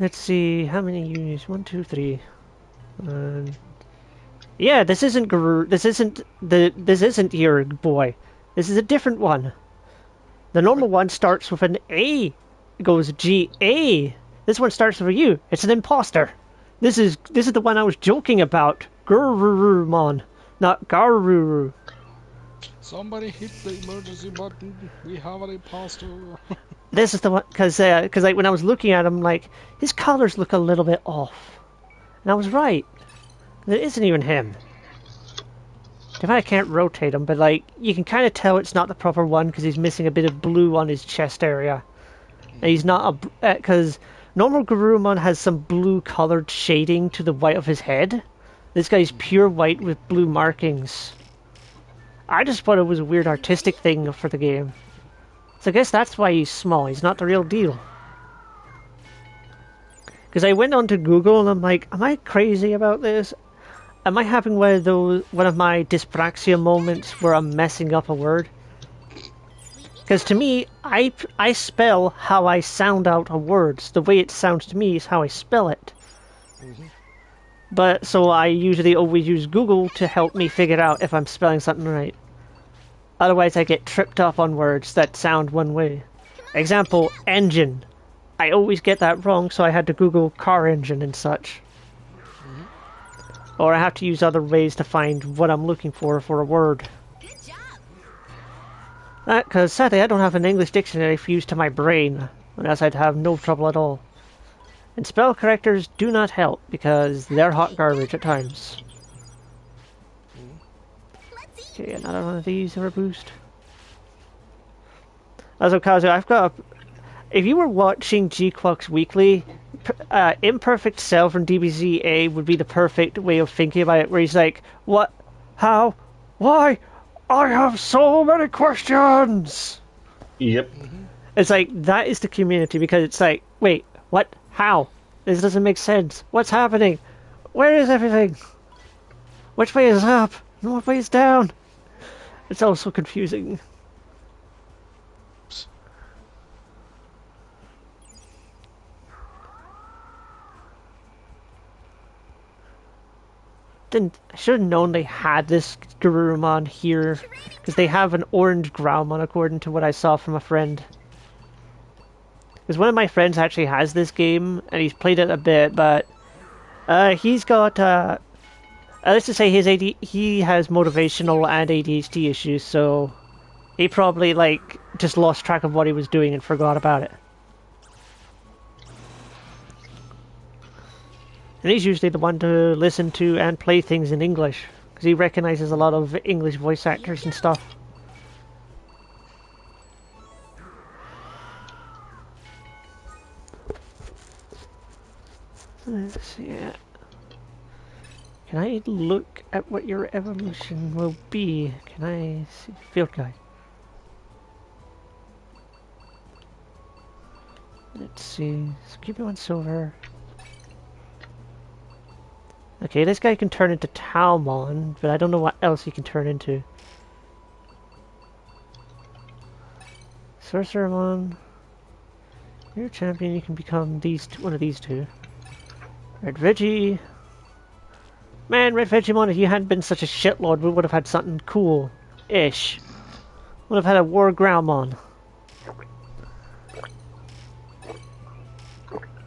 Let's see, how many units? 1, 2, 3. Yeah, this isn't Guru. This isn't your boy. This is a different one. The normal one starts with an A. It goes G-A. This one starts with a U. It's an imposter. This is the one I was joking about. Gururumon, not Garuru. Somebody hit the emergency button. We have an imposter. This is the one, because like when I was looking at him, like his colors look a little bit off, and I was right. It isn't even him. In fact, I can't rotate him, but like you can kind of tell it's not the proper one because he's missing a bit of blue on his chest area. And he's not a because normal Garurumon has some blue colored shading to the white of his head. This guy's pure white with blue markings. I just thought it was a weird artistic thing for the game. So I guess that's why he's small. He's not the real deal. Because I went onto Google and I'm like, am I crazy about this? Am I having one of my dyspraxia moments where I'm messing up a word? Because to me, I spell how I sound out a word. The way it sounds to me is how I spell it. But so I usually always use Google to help me figure out if I'm spelling something right. Otherwise I get tripped up on words that sound one way. Example, engine. I always get that wrong, so I had to Google car engine and such. Or I have to use other ways to find what I'm looking for a word. Good job. Because sadly I don't have an English dictionary fused to my brain, or else I'd have no trouble at all. And spell correctors do not help, because they're hot garbage at times. Okay, another one of these are a boost. Also, Kazu, I've got if you were watching G-Quux Weekly, Imperfect Cell from DBZ-A would be the perfect way of thinking about it, where he's like, what? How? Why? I have so many questions! Yep. It's like, that is the community, because it's like, Wait, what? How? This doesn't make sense. What's happening? Where is everything? Which way is up? And what way is down? It's all so confusing. I should have known they had this Garurumon here, because they have an orange Graumon according to what I saw from a friend. Because one of my friends actually has this game, and he's played it a bit, but he's got, let's just say he has motivational and ADHD issues, so he probably, like, just lost track of what he was doing and forgot about it. And he's usually the one to listen to and play things in English, because he recognizes a lot of English voice actors and stuff. Let's see. Can I look at what your evolution will be? Can I see? Field guide. Let's see. So keep it on silver. Okay, this guy can turn into Talmon, but I don't know what else he can turn into. Sorcerermon. You're a champion, you can become one of these two. Red Veggie. Man, Red Vegemon, if you hadn't been such a shitlord, we would have had something cool-ish. Would have had a War Groundmon.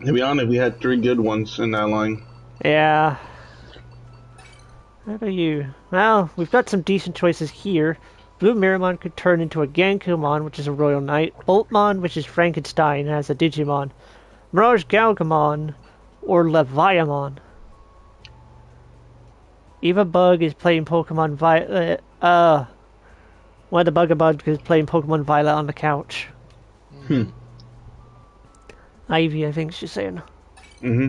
To be honest, we had 3 good ones in that line. Yeah. How about you? Well, we've got some decent choices here. Blue Miramon could turn into a Gankumon, which is a Royal Knight. Boltmon, which is Frankenstein, as a Digimon. Mirage Galgamon, or Leviamon. Eva Bug is playing Pokemon Violet. One of the Bugabugs is playing Pokemon Violet on the couch. Ivy, I think she's saying. Mm-hmm.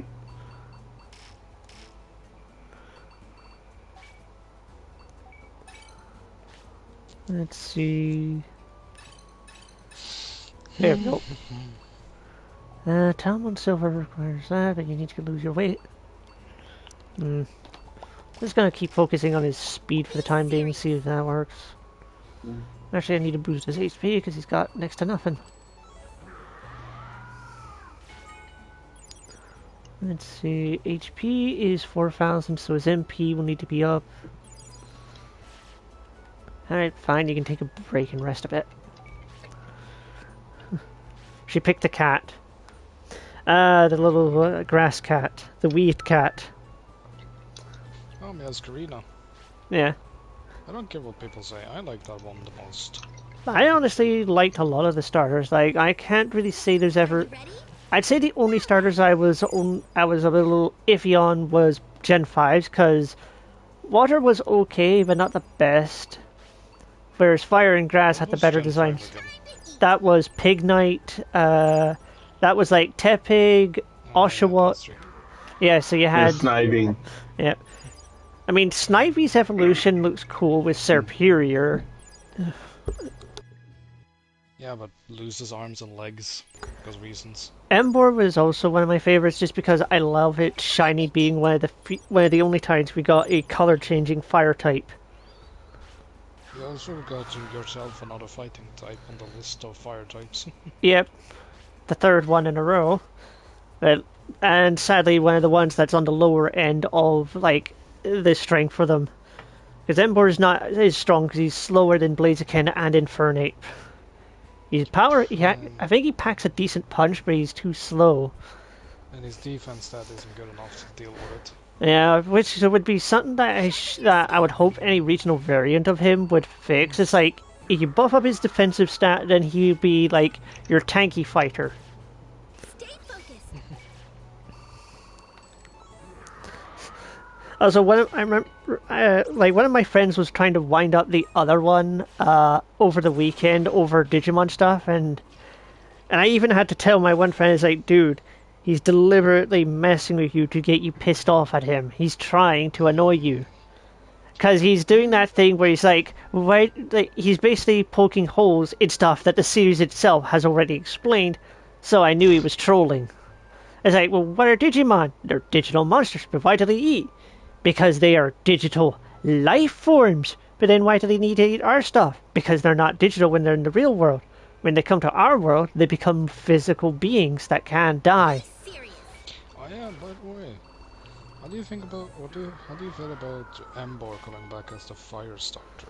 Let's see. There we go. Talmon Silver requires that, but you need to lose your weight. I'm just gonna keep focusing on his speed for the time being and see if that works. Actually, I need to boost his HP because he's got next to nothing. Let's see. HP is 4,000, so his MP will need to be up. Alright, fine, you can take a break and rest a bit. She picked a cat. The little grass cat. The weed cat. Oh, Meowscarina. Yeah. I don't care what people say, I like that one the most. I honestly liked a lot of the starters. Like, I can't really say there's ever... I'd say the only starters I was a little iffy on was Gen 5s, because Water was okay, but not the best. Whereas Fire and Grass had the better designs. That was Pig Knight, that was like Tepig, Oshawott. Yeah, so you had... Snivy. Yeah. I mean, Snivy's evolution looks cool with Serperior. Yeah, but loses arms and legs because of reasons. Emboar was also one of my favorites just because I love it shiny being one of the only times we got a color changing fire type. You also got yourself another fighting type on the list of fire types. Yep. The third one in a row. And sadly one of the ones that's on the lower end of like the strength for them. Because Emboar is not as strong because he's slower than Blaziken and Infernape. His power, I think he packs a decent punch, but he's too slow. And his defense stat isn't good enough to deal with it. Yeah, which would be something that I would hope any regional variant of him would fix. It's like, if you buff up his defensive stat, then he'd be like your tanky fighter. Stay focused. Also, I remember, like one of my friends was trying to wind up the other one over the weekend over Digimon stuff, and I even had to tell my one friend, it's like, dude, he's deliberately messing with you to get you pissed off at him. He's trying to annoy you. Because he's doing that thing where he's like, he's basically poking holes in stuff that the series itself has already explained, so I knew he was trolling. It's like, well, what are Digimon? They're digital monsters, but why do they eat? Because they are digital life forms. But then why do they need to eat our stuff? Because they're not digital when they're in the real world. When they come to our world, they become physical beings that can die. Serious. Oh yeah, by the way, how do you think about how do you feel about Embor coming back as the fire starter?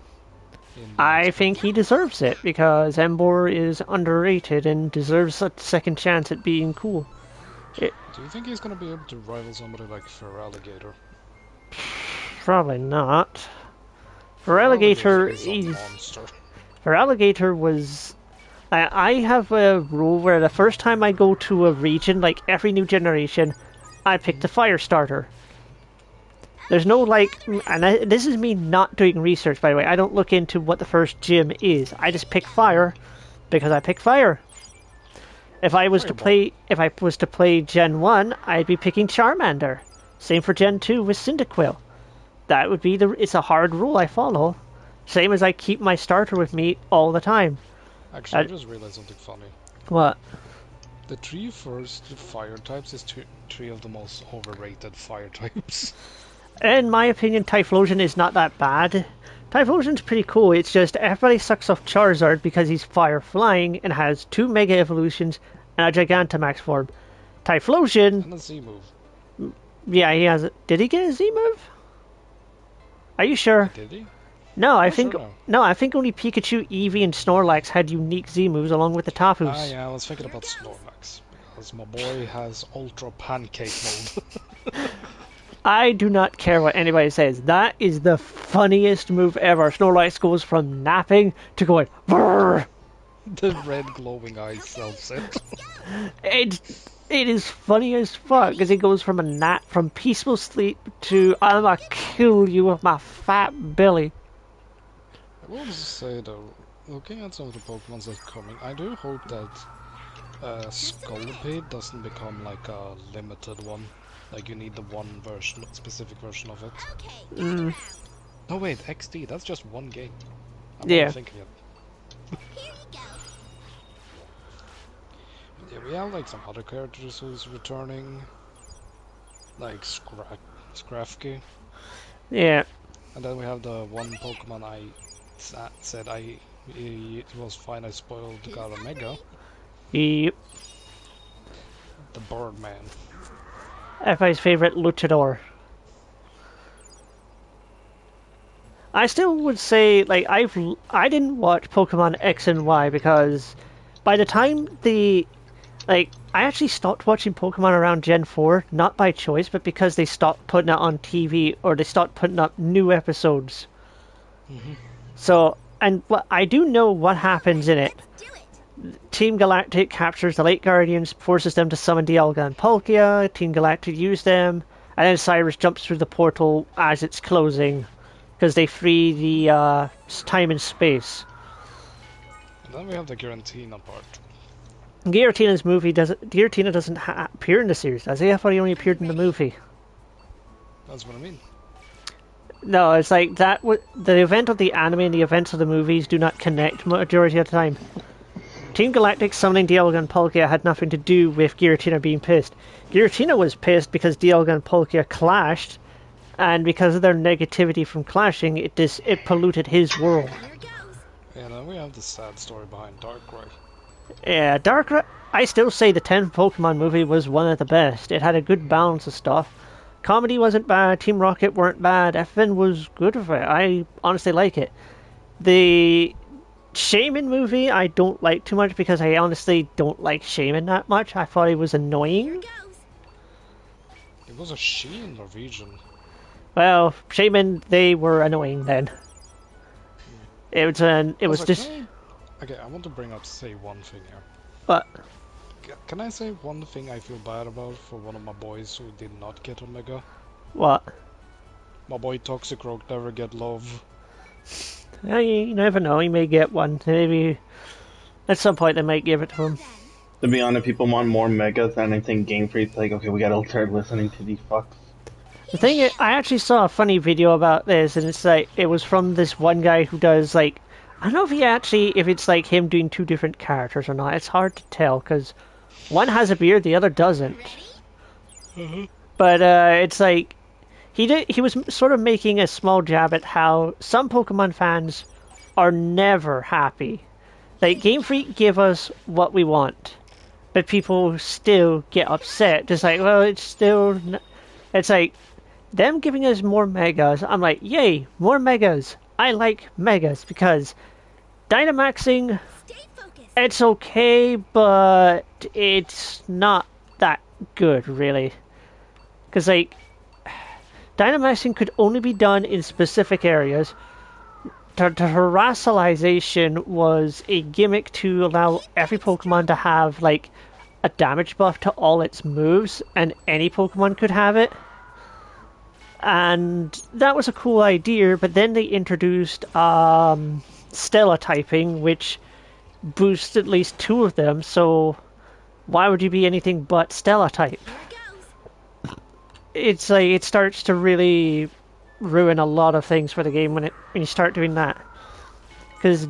In the I next think movie? he deserves it because Embor is underrated and deserves a second chance at being cool. Do you think he's gonna be able to rival somebody like Feraligatr? Probably not. For Feraligatr Alligator, is a monster. for Alligator was. I have a rule where the first time I go to a region, like every new generation, I pick the fire starter. There's no like, this is me not doing research by the way. I don't look into what the first gym is. I just pick fire because I pick fire. If I was to play Gen 1, I'd be picking Charmander. Same for Gen 2 with Cyndaquil. That would be it's a hard rule I follow. Same as I keep my starter with me all the time. Actually, I just realized something funny. What? The three first fire types is three of the most overrated fire types. In my opinion, Typhlosion is not that bad. Typhlosion's pretty cool, it's just everybody sucks off Charizard because he's fire flying and has 2 Mega Evolutions and a Gigantamax form. Typhlosion, And a Z move. yeah, he has. Did he get a Z move? Are you sure? Did he? No, I Oh, think sure, no. no, I think only Pikachu, Eevee, and Snorlax had unique Z moves along with the Tapus. Ah, yeah, I was thinking about Snorlax. Because my boy has Ultra Pancake mode. I do not care what anybody says. That is the funniest move ever. Snorlax goes from napping to going brrr. The red glowing eyes sells it. It is funny as fuck because it goes from a nap, from peaceful sleep to I'm gonna kill you with my fat belly. I will say though, looking at some of the Pokemons that's coming, I do hope that Scolipede doesn't become like a limited one. Like you need the one version, specific version of it. Okay, gather No wait, XD, that's just one game. I'm Yeah. overthinking it. round. Here we go. Yeah, we have like some other characters who's returning. Like Scrafky. Yeah. And then we have the one Pokemon I said it was fine I spoiled got a Mega. Yep. The Birdman. Everybody's favorite luchador. I still would say like I didn't watch Pokemon X and Y because by the time I actually stopped watching Pokemon around Gen 4, not by choice, but because they stopped putting it on TV or they stopped putting up new episodes. So, and I do know what happens in it. Do it. Team Galactic captures the Lake Guardians, forces them to summon Dialga and Palkia. Team Galactic use them, and then Cyrus jumps through the portal as it's closing because they free the time and space. And then we have the Giratina part. Giratina doesn't appear in the series, does he? I thought he only appeared in the movie. That's what I mean. No, it's like that. The event of the anime and the events of the movies do not connect majority of the time. Team Galactic summoning Dialga and Palkia had nothing to do with Giratina being pissed. Giratina was pissed because Dialga and Palkia clashed, and because of their negativity from clashing, it polluted his world. Here goes. And then we have the sad story behind Darkrai. Yeah, I still say the 10th Pokemon movie was one of the best. It had a good balance of stuff. Comedy wasn't bad, Team Rocket weren't bad, everything was good with it. I honestly like it. The Shaman movie I don't like too much because I honestly don't like Shaman that much. I thought he was Here annoying. goes. It was a she in Norwegian. Well, Shaman, they were annoying then. It was Also, just... Okay, I want to say one thing here. But, Can I say one thing I feel bad about for one of my boys who did not get Omega? what? My boy Toxicroak never get love. You never know, he may get one. Maybe at some point they might give it to him. To be honest, people want more megas, and I think Game Freak's like, okay, we gotta start listening to these fucks. The thing is, I actually saw a funny video about this, and it's like, it was from this one guy who does, like, I don't know if it's like him doing two different characters or not. It's hard to tell, because one has a beard, the other doesn't. Ready? But it's like he was sort of making a small jab at how some Pokemon fans are never happy. Like Game Freak give us what we want, but people still get upset. Just like, well, it's like them giving us more megas. I'm like, yay, more megas. I like megas because Dynamaxing, Stay focused. it's okay, but it's not that good, really. Because, like, Dynamaxing could only be done in specific areas. Terrestrialization was a gimmick to allow every Pokemon to have, like, a damage buff to all its moves, and any Pokemon could have it. And that was a cool idea, but then they introduced Stella typing, which boosts at least two of them, so why would you be anything but Stella type? Here it goes. It's like it starts to really ruin a lot of things for the game when you start doing that. Because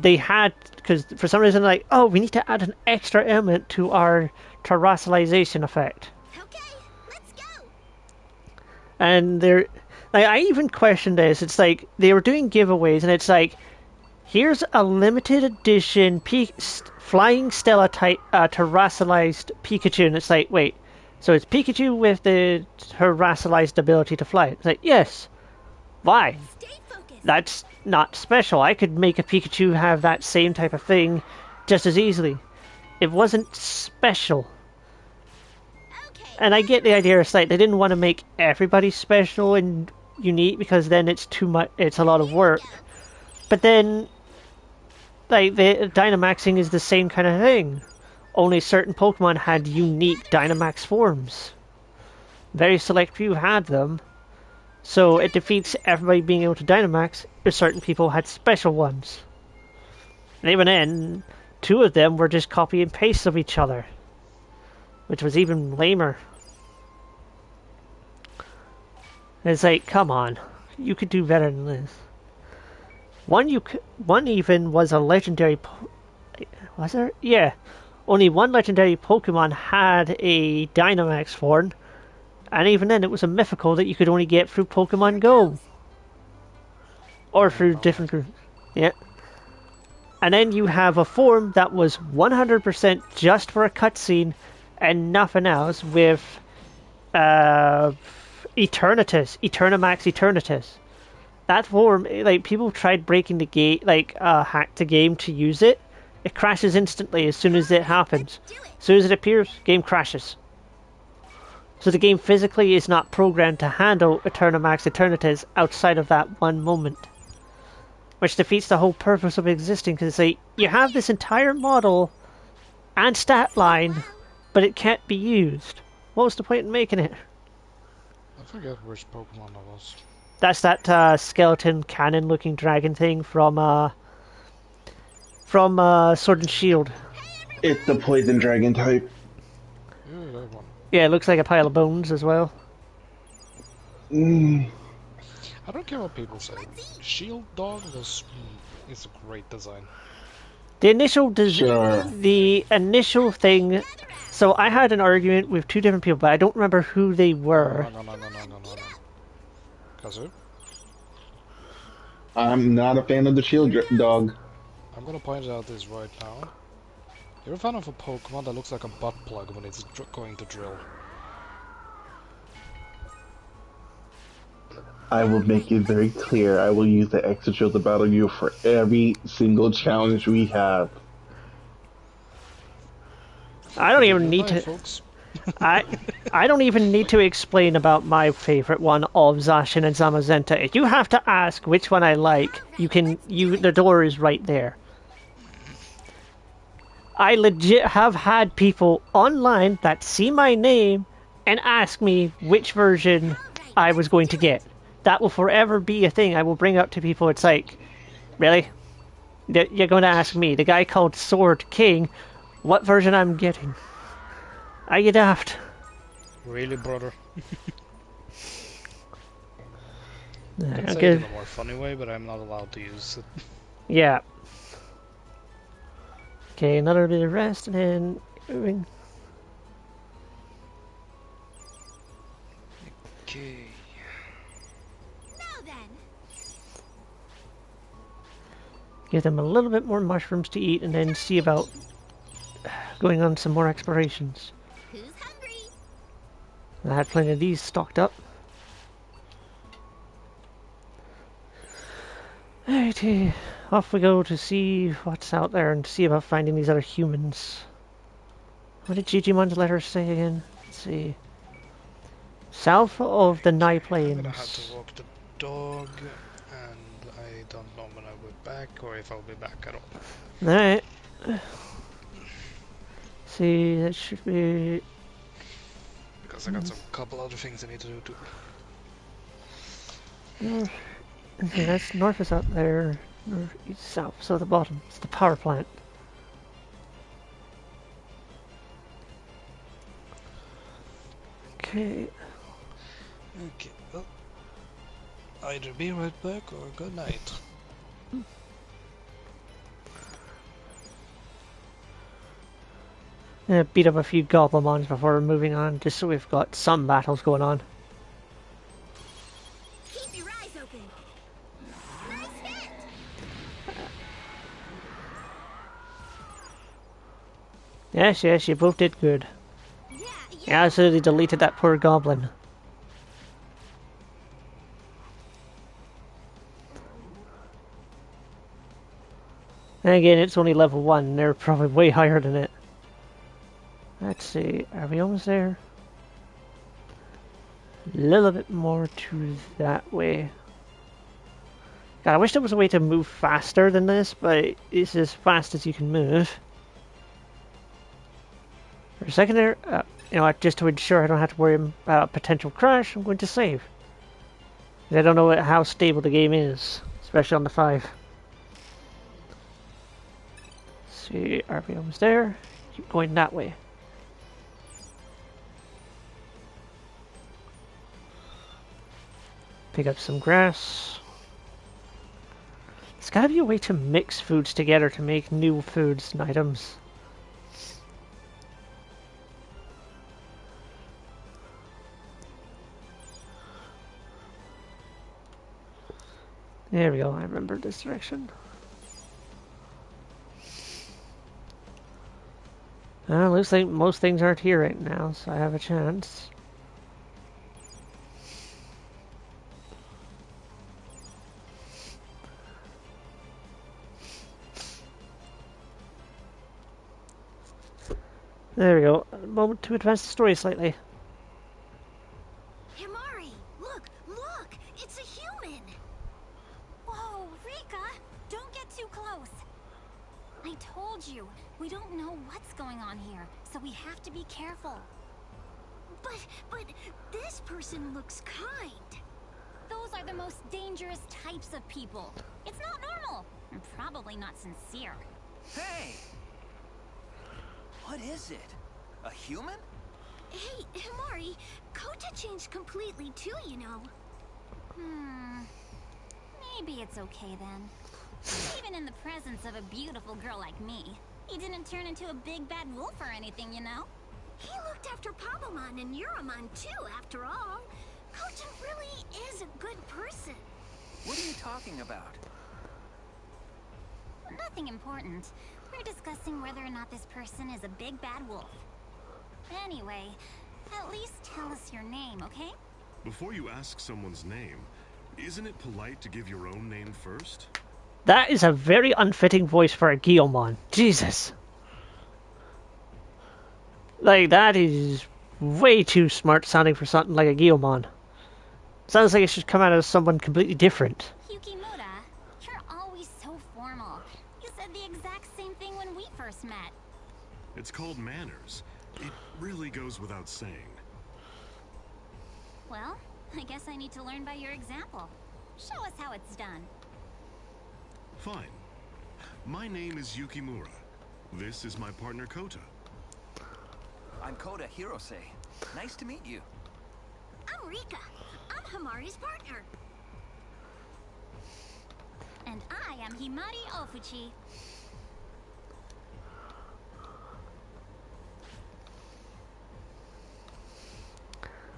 for some reason, like, oh, we need to add an extra element to our terrestrialization effect. Okay, let's go. And they're like, I even questioned this. It's like they were doing giveaways, and it's like, here's a limited edition flying Stella type terrestrialized Pikachu, and it's like, wait, so it's Pikachu with the terrestrialized ability to fly? It's like, yes. Why? Stay focused. That's not special. I could make a Pikachu have that same type of thing just as easily. It wasn't special. Okay. And I get the idea. It's like they didn't want to make everybody special and unique because then it's too much. It's a lot of work. But then, like the Dynamaxing is the same kind of thing. Only certain Pokemon had unique Dynamax forms. Very select few had them. So it defeats everybody being able to Dynamax if certain people had special ones. And even then, two of them were just copy and paste of each other. Which was even lamer. It's like, come on. You could do better than this. One even was a legendary... Was there? Yeah. Only one legendary Pokemon had a Dynamax form. And even then, it was a mythical that you could only get through Pokemon Go. Or through different groups. Yeah. And then you have a form that was 100% just for a cutscene and nothing else with Eternatus, Eternamax Eternatus. That form, like, people tried breaking the gate, like, hacked the game to use it. It crashes instantly as soon as it happens. Do it. As soon as it appears, game crashes. So the game physically is not programmed to handle Eternamax Eternatus outside of that one moment. Which defeats the whole purpose of existing, because it's like, you have this entire model and stat line, but it can't be used. What was the point in making it? I forget which Pokemon that was. That's that skeleton cannon looking dragon thing from Sword and Shield. It's the poison dragon type. Yeah, that one. Yeah, it looks like a pile of bones as well. Mm. I don't care what people say. Shield Dog was... it's a great design. The initial Sure. the initial thing. So I had an argument with two different people, but I don't remember who they were. No. Kazu? I'm not a fan of the shield dog. I'm gonna point out this right now. You're a fan of a Pokemon that looks like a butt plug when it's going to drill. I will make it very clear. I will use the extra shield to battle you for every single challenge we have. I don't even Good need night, to. folks. I don't even need to explain about my favorite one of Zacian and Zamazenta. If you have to ask which one I like, the door is right there. I legit have had people online that see my name and ask me which version I was going to get. That will forever be a thing I will bring up to people. It's like, really? You're going to ask me, the guy called Sword King, what version I'm getting? Are you daft? Really, brother? I can say Okay. it in a more funny way, but I'm not allowed to use it. Yeah. Okay, another bit of rest and then moving. Okay. Now then, Give them a little bit more mushrooms to eat and then see about going on some more explorations. who's hungry? I had plenty of these stocked up. Alrighty, off we go to see what's out there and see about finding these other humans. What did Gigimon's letter say again? Let's see. South of the Nye I'm gonna have Plains. to walk the dog, and I don't know when I'll be back or if I'll be back at all. Alright. See, that should be... Because I got some couple other things I need to do too. North. Okay, that's north is up there. North, east, south. So at the bottom. It's the power plant. Okay. Okay, well, either be right back or good night. Beat up a few Goblimons before moving on, just so we've got some battles going on. Keep your eyes open. Nice hit. Yes, yes, you both did good. Yeah, You yeah. absolutely deleted that poor goblin. And again, it's only level 1, they're probably way higher than it. Let's see, are we almost there? A little bit more to that way. God, I wish there was a way to move faster than this, but it's as fast as you can move. For a second there, you know what, just to ensure I don't have to worry about a potential crash, I'm going to save. 'Cause I don't know how stable the game is, especially on the 5. See, are we almost there? Keep going that way. Pick up some grass. There's gotta be a way to mix foods together to make new foods and items. There we go, I remember this direction. Looks like most things aren't here right now, so I have a chance. There we go. A moment to advance the story slightly. Himari, look, look! It's a human! Whoa, Rika! Don't get too close! I told you, we don't know what's going on here, so we have to be careful. But this person looks kind. Those are the most dangerous types of people. It's not normal, and probably not sincere. Hey! What is it? A human? Hey, Himari, Kota changed completely too, you know. Maybe it's okay then. Even in the presence of a beautiful girl like me, he didn't turn into a big bad wolf or anything, you know? He looked after Pabamon and Yuramon too, after all. Kota really is a good person. What are you talking about? Nothing important. We're discussing whether or not this person is a big bad wolf. Anyway, at least tell us your name, okay? Before you ask someone's name, isn't it polite to give your own name first? That is a very unfitting voice for a Guilmon. Jesus. Like, that is way too smart sounding for something like a Guilmon. Sounds like it should come out of someone completely different. Yukimura, you're always so formal. You said the exact same thing when we first met. It's called manners. It really goes without saying. Well, I guess I need to learn by your example. Show us how it's done. Fine. My name is Yukimura. This is my partner Kota. I'm Kota Hirose. Nice to meet you. I'm Rika. I'm Himari's partner. And I am Himari Ofuchi.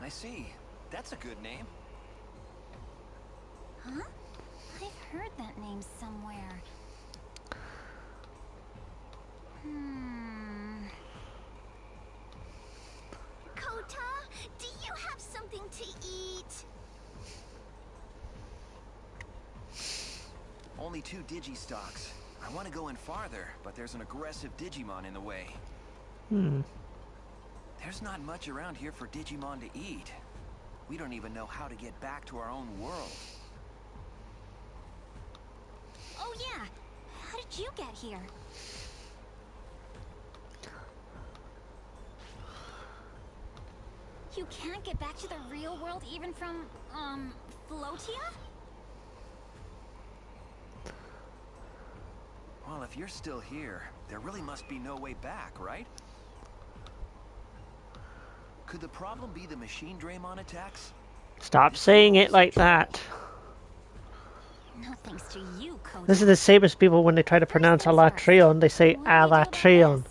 I see. That's a good name. Huh? I've heard that name somewhere. Kota, do you have something to eat? Only 2 Digistocks. I want to go in farther, but there's an aggressive Digimon in the way. There's not much around here for Digimon to eat. We don't even know how to get back to our own world. Oh yeah, how did you get here? You can't get back to the real world even from, Floatia? Well, if you're still here, there really must be no way back, right? Could the problem be the machine Draymon attacks? Stop saying it like that. No thanks to you, Kota. This is the same as people when they try to pronounce Alatreon, they say Alatreon.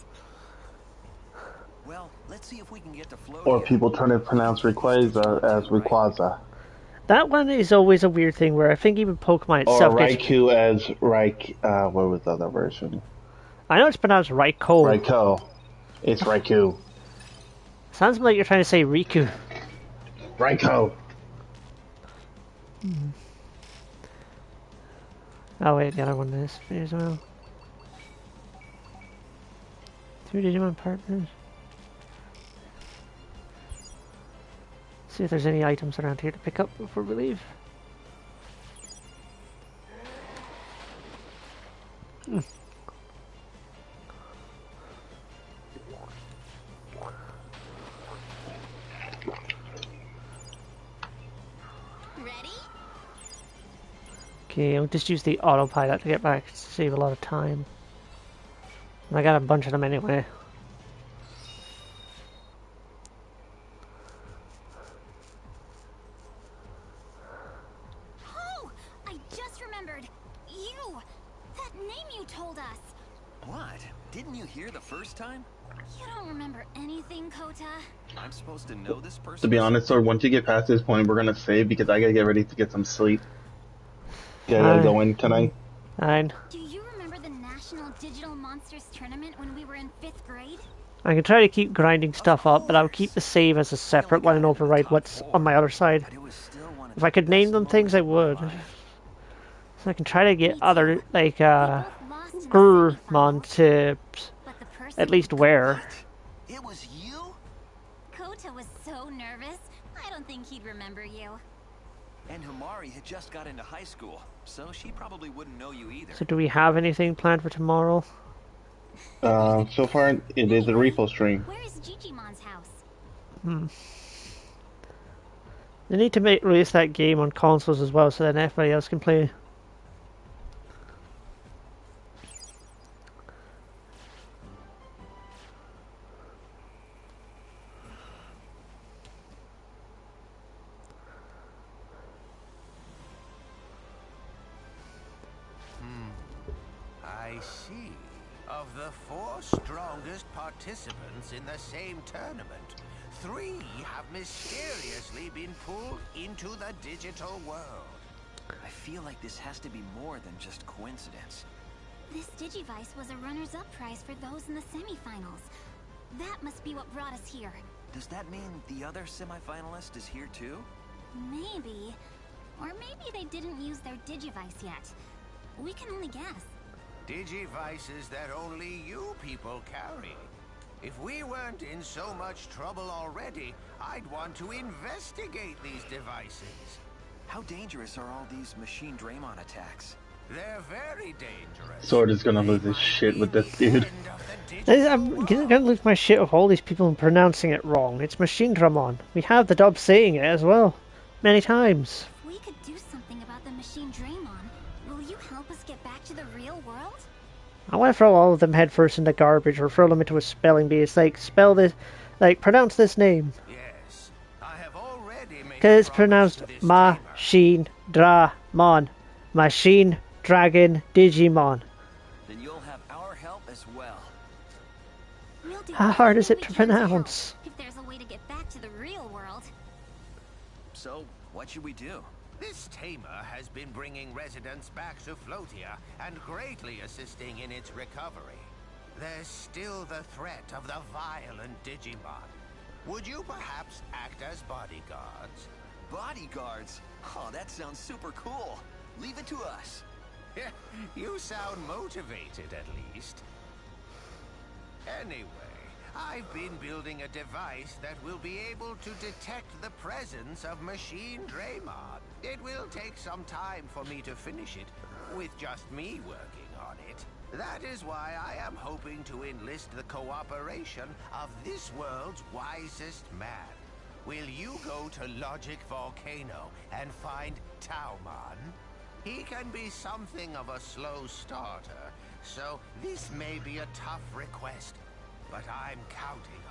Well, let's see if we can get to Floatia. Or people trying to pronounce Rayquaza as Rayquaza. That one is always a weird thing where I think even Pokemon Or itself gets... Raikou as what was the other version? I know it's pronounced Raikou. Raikou. It's Raikou. Sounds like you're trying to say Riku. Raikou. Oh wait, the other one is free as well. 2 Digimon partners. See if there's any items around here to pick up before we leave. Ready? Okay, I'll just use the autopilot to get back to save a lot of time. And I got a bunch of them anyway. Oh, I just remembered. You! That name you told us. What? Didn't you hear the first time? You don't remember anything, Kota? I'm supposed to know this person? To be honest, Lord, once you get past this point, we're gonna save because I gotta get ready to get some sleep. Yeah, I gotta go in tonight. Fine. Do you remember the National Digital Monsters Tournament when we were in 5th grade? I can try to keep grinding stuff up, but I'll keep the save as a separate one and override what's on my other side. But it was still one of If I could the name best them things, I would. moments of my life. So I can try to get other, like, We both lost in the Grurmon semifinals, to but the person at least wear. It was you? Kota was so nervous. I don't think he'd remember you. And Humari had just got into high school, so she probably wouldn't know you either. So do we have anything planned for tomorrow? So far, it is a repo stream. Where is Gigimon's house? They need to release that game on consoles as well, so then everybody else can play. I see. Of the 4 strongest participants in the same tournament, 3 have mysteriously been pulled into the digital world. I feel like this has to be more than just coincidence. This Digivice was a runners-up prize for those in the semifinals. That must be what brought us here. Does that mean the other semifinalist is here too? Maybe. Or maybe they didn't use their Digivice yet. We can only guess. Digivices that only you people carry. If we weren't in so much trouble already, I'd want to investigate these devices. How dangerous are all these machine Draymon attacks? They're very dangerous. Sword is gonna lose his shit with this dude. I'm gonna lose my shit with all these people pronouncing it wrong. It's Machine Dramon. We have the dub saying it as well. Many times. If we could do something about the machine Draymon, will you help us get back to the real world? I want to throw all of them headfirst in the garbage or throw them into a spelling bee. It's like, spell this, like, pronounce this name. Yes, I have already made Because it's a promise pronounced to this Machine Dramon. Machine Dragon Digimon. Then you'll have our help as well. We'll do How hard is everything it to we can help, pronounce? if there's a way to get back to the real world. So, what should we do? This tamer has been bringing residents back to Floatia and greatly assisting in its recovery. There's still the threat of the violent Digimon. Would you perhaps act as bodyguards? Bodyguards? Oh, that sounds super cool. Leave it to us. You sound motivated, at least. Anyway, I've been building a device that will be able to detect the presence of Machine Draymon. It will take some time for me to finish it, with just me working on it. That is why I am hoping to enlist the cooperation of this world's wisest man. Will you go to Logic Volcano and find Taumon? He can be something of a slow starter, so this may be a tough request, but I'm counting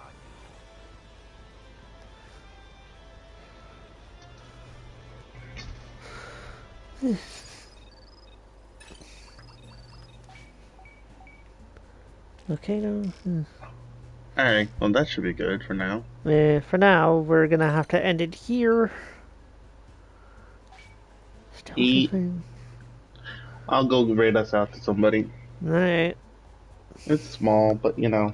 on you. Okay, now. Alright, well that should be good for now. For now, we're gonna have to end it here. Stealthy Eat. thing. I'll go raid us out to somebody. Alright. It's small, but you know.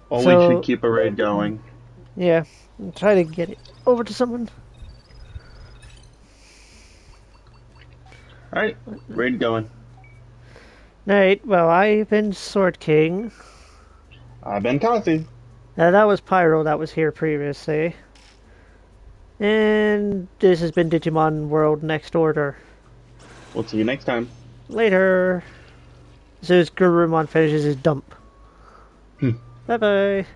Or we should keep a raid going. Yeah, try to get it over to someone. Alright, raid going. Alright, well, I've been Sword King. I've been Kasi. Now, that was Pyro that was here previously. And this has been Digimon World Next Order. We'll see you next time. Later. As soon as Gurumon finishes his dump. Bye bye.